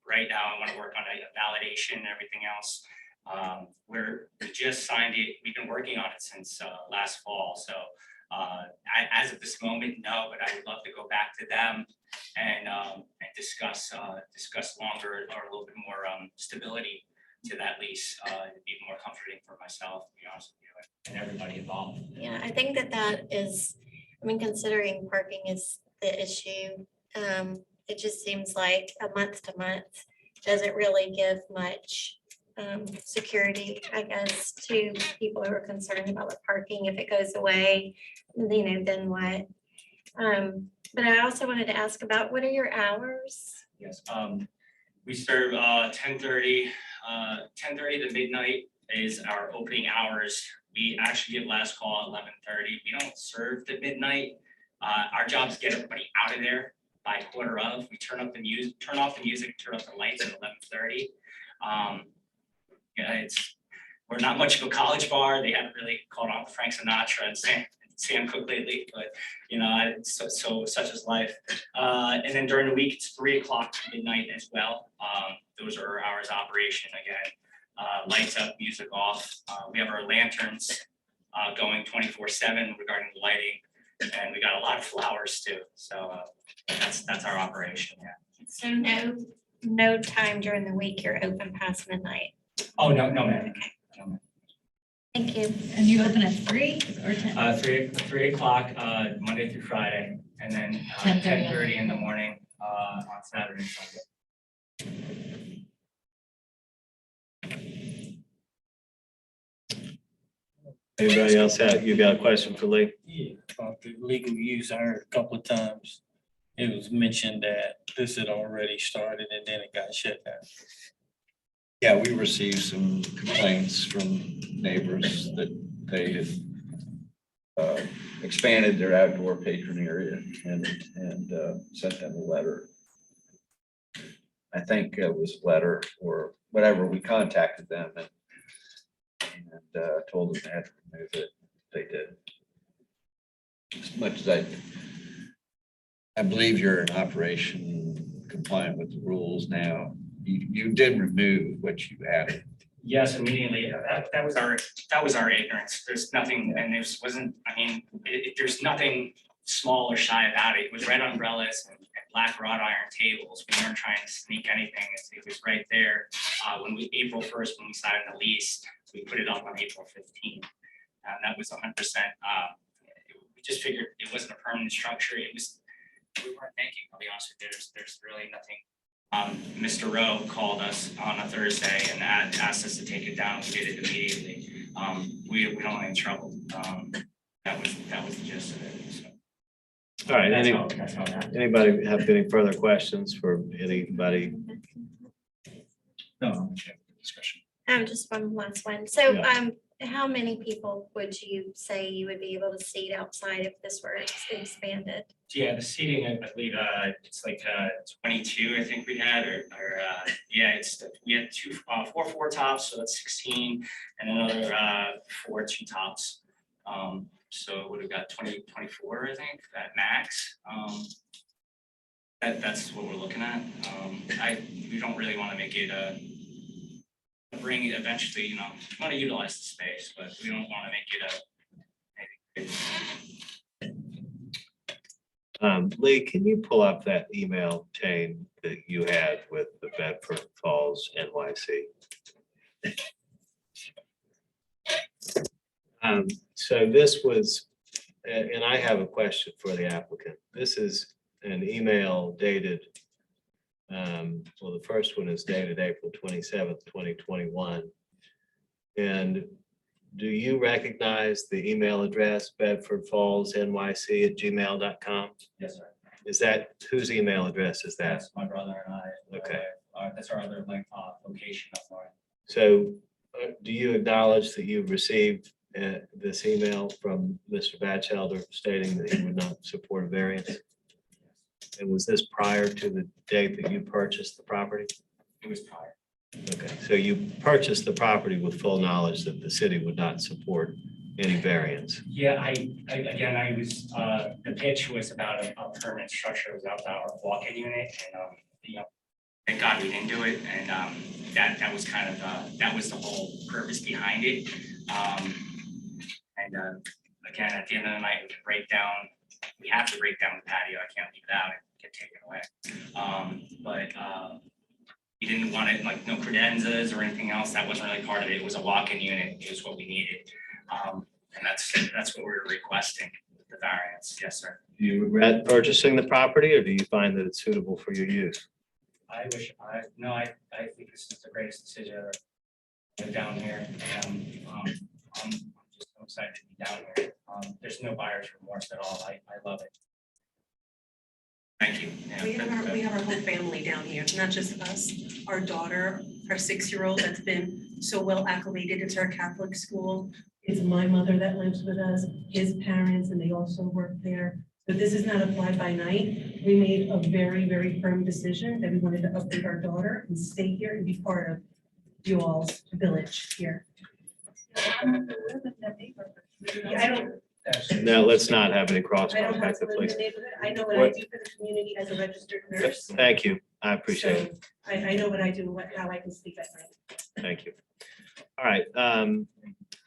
S15: Right now, I want to work on a validation and everything else. We just signed it. We've been working on it since last fall. So as of this moment, no, but I would love to go back to them and discuss longer or a little bit more stability to that lease. It'd be more comforting for myself, to be honest with you, and everybody involved.
S13: Yeah, I think that is, considering parking is the issue, it just seems like a month to month doesn't really give much security, I guess, to people who are concerned about the parking. If it goes away, then what? But I also wanted to ask about, what are your hours?
S15: Yes, we serve 10:30 to midnight is our opening hours. We actually give last call at 11:30. We don't serve to midnight. Our job is to get everybody out of there by 1:15. We turn off the music, turn off the lights at 11:30. We're not much of a college bar. They haven't really caught on to Frank Sinatra and Sam Cooke lately, but so such is life. And then during the week, it's 3 o'clock to midnight as well. Those are our hours of operation again. Lights up, music off. We have our lanterns going 24/7 regarding the lighting, and we got a lot of flowers too. So that's our operation. Yeah.
S13: So no time during the week you're open past midnight.
S15: Oh no, ma'am.
S13: Thank you.
S19: And you open at 3 or 10?
S15: 3 o'clock Monday through Friday, and then 10:30 in the morning on Saturday and Sunday.
S2: Anybody else you got a question for Lee?
S12: Yeah, about the legal use, I heard a couple of times, it was mentioned that this had already started and then it got shut down.
S3: Yeah, we received some complaints from neighbors that they had expanded their outdoor patron area and sent them a letter. I think it was a letter or whatever. We contacted them and told them they had to remove it. They did. As much as I believe you're in operation compliant with the rules now. You did remove what you added.
S15: Yes, immediately. That was our ignorance. There's nothing, and there wasn't. I mean, there's nothing small or shy about it. It was red umbrellas and black wrought iron tables. We weren't trying to sneak anything. It was right there. April 1st, when we signed the lease, we put it up on April 15th. And that was 100%. We just figured it wasn't a permanent structure. We weren't thinking, I'll be honest with you, there's really nothing. Mr. Rowe called us on a Thursday and asked us to take it down. We did it immediately. We don't want any trouble. That was the gist of it. So.
S2: All right,
S15: That's how that.
S2: anybody have any further questions for anybody?
S15: No, discussion.
S13: Just one last one. So,
S2: Yeah.
S13: how many people would you say you would be able to seat outside if this were expanded?
S15: Yeah, the seating, I believe, it's like 22, I think we had, we had 4 tops, so that's 16, and another 4 2 tops. So would have got 24, I think, at max. That's what we're looking at. We don't really want to make it bring it eventually, you know, we want to utilize the space, but we don't want to make it
S2: Lee, can you pull up that email chain that you had with the Bedford Falls NYC? So this was, and I have a question for the applicant. This is an email dated, well, the first one is dated April 27th, 2021. And do you recognize the email address bedfordfallsnyc@gmail.com?
S15: Yes, sir.
S2: Is that, whose email address is that?
S15: That's my brother and I.
S2: Okay.
S15: That's our other location of our.
S2: So do you acknowledge that you've received this email from Mr. Batchelder stating that he would not support a variance? And was this prior to the date that you purchased the property?
S15: It was prior.
S2: Okay, so you purchased the property with full knowledge that the city would not support any variance?
S15: Yeah, I was, the pitch was about a permanent structure. It was about our walk-in unit and, you know, thank God we didn't do it. And that was kind of, that was the whole purpose behind it. Again, at the end of the night, we have to break down the patio. I can't leave it out and get taken away. He didn't want it, like no credenzas or anything else. That wasn't really part of it. It was a walk-in unit. It was what we needed. And that's what we were requesting with the variance. Yes, sir.
S2: Do you regret purchasing the property, or do you find that it's suitable for your use?
S15: I think this is the greatest decision ever. Live down here. I'm just so excited to be down here. There's no buyer's remorse at all. I love it. Thank you. Yeah,
S10: We have our whole family down here, not just us. Our daughter, our 6-year-old that's been so well acclimated into our Catholic school. It's my mother that lives with us, his parents, and they also work there. So this is not a fly-by-night. We made a very, very firm decision that we wanted to uproot our daughter and stay here and be part of you all's village here. I don't.
S2: No, let's not have any
S10: I
S2: crosstalk
S10: don't have
S2: back
S10: to
S2: to
S10: live in
S2: please.
S10: the neighborhood. I know what I do for the community as a registered nurse.
S2: Thank you. I appreciate it.
S10: So I know what I do, how I can sleep at night.
S2: Thank you. All right.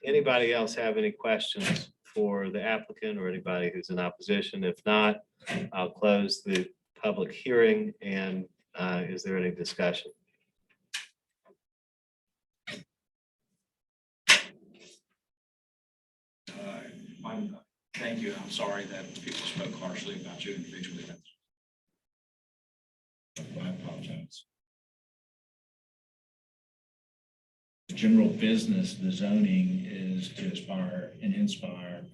S2: Anybody else have any questions for the applicant or anybody who's in opposition? If not, I'll close the public hearing. And is there any discussion?
S4: Thank you. I'm sorry that people spoke harshly about you individually. I apologize. General business, the zoning is to aspire and inspire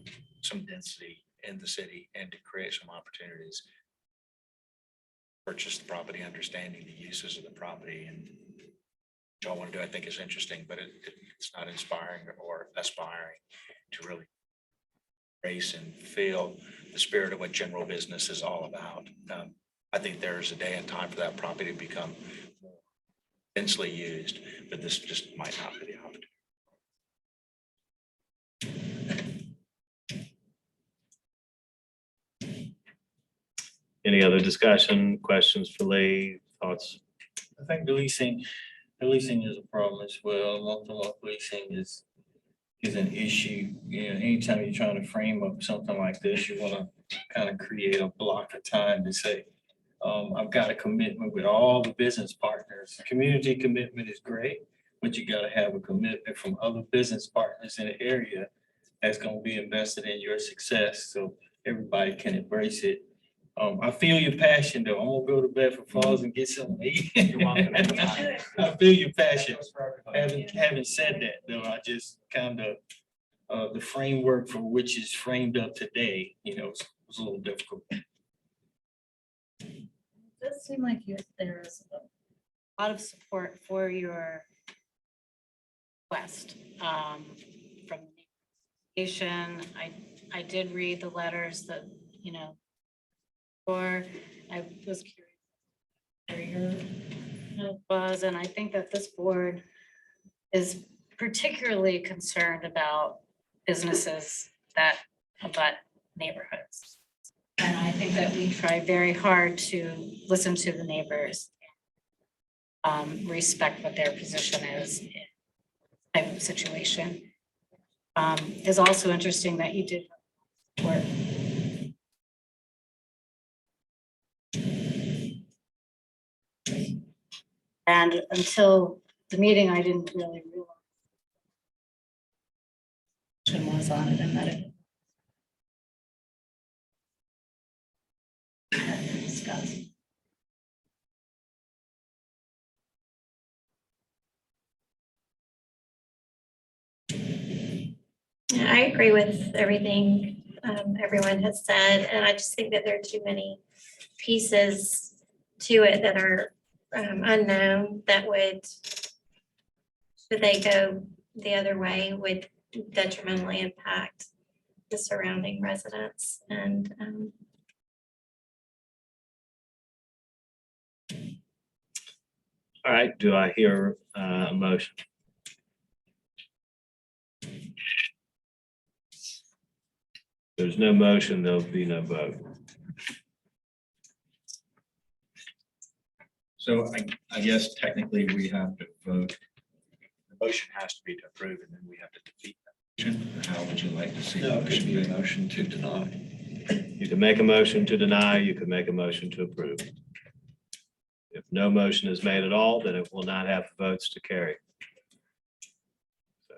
S4: some density in the city and to create some opportunities. Purchase the property, understanding the uses of the property, and what y'all want to do, I think is interesting, but it's not inspiring or aspiring to really embrace and feel the spirit of what general business is all about. I think there is a day and time for that property to become more densely used, but this just might not be the opportunity.
S2: Any other discussion, questions for Lee, thoughts?
S12: I think the leasing is a problem as well. Multiple leasing is an issue. You know, anytime you're trying to frame up something like this, you want to kind of create a block of time to say, I've got a commitment with all the business partners. Community commitment is great, but you got to have a commitment from other business partners in the area that's going to be invested in your success, so everybody can embrace it. I feel your passion, though. I'm gonna go to Bedford Falls and get something to eat. I feel your passion. Having said that, though, I just kind of the framework for which is framed up today, you know, it's a little difficult.
S19: It does seem like there's a lot of support for your request from the nation. I did read the letters that, you know, or I was curious where your note was, and I think that this board is particularly concerned about businesses that abut neighborhoods. And I think that we try very hard to listen to the neighbors. Respect what their position is in this type of situation. It's also interesting that you did work. And until the meeting, I didn't really realize what was on it and that it discussed.
S13: Yeah, I agree with everything everyone has said, and I just think that there are too many pieces to it that are unknown that would, should they go the other way, would detrimentally impact the surrounding residents. And
S2: All right, do I hear a motion? There's no motion, there'll be no vote.
S4: So I guess technically we have to vote. The motion has to be to approve and then we have to defeat that motion. How would you like to see?
S3: No,
S4: the
S3: it could be a
S4: motion?
S3: motion to deny.
S2: You can make a motion to deny, you can make a motion to approve. If no motion is made at all, then it will not have the votes to carry. So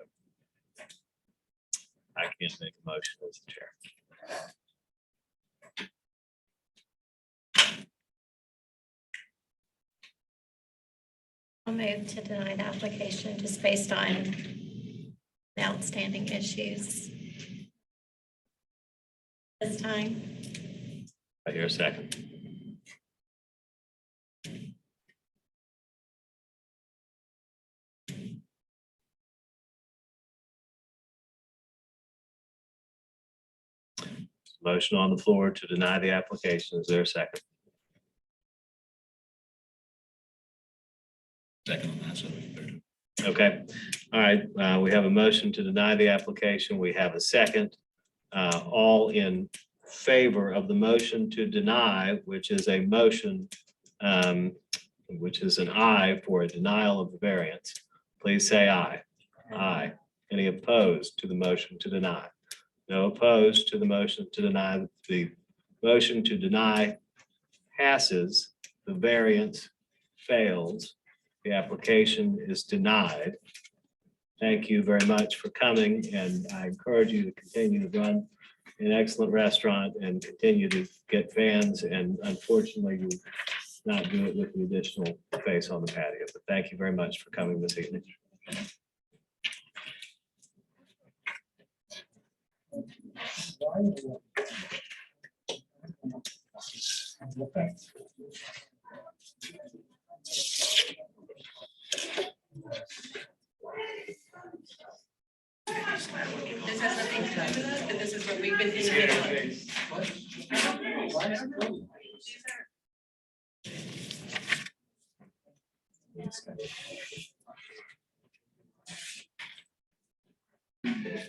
S2: I can't make a motion as the chair.
S13: I'll move to deny the application just based on the outstanding issues this time.
S2: I hear a second. Motion on the floor to deny the application. Is there a second?
S4: Second on that, so.
S2: Okay, all right, we have a motion to deny the application. We have a second. All in favor of the motion to deny, which is a motion, which is an aye for a denial of the variance. Please say aye. Aye. Any opposed to the motion to deny? No opposed to the motion to deny. The motion to deny passes. The variance fails. The application is denied. Thank you very much for coming, and I encourage you to continue to run an excellent restaurant and continue to get fans. And unfortunately, you not do it with the additional space on the patio. But thank you very much for coming this evening.
S10: This has nothing to do with us, but this is what we've been indicating.
S2: Okay.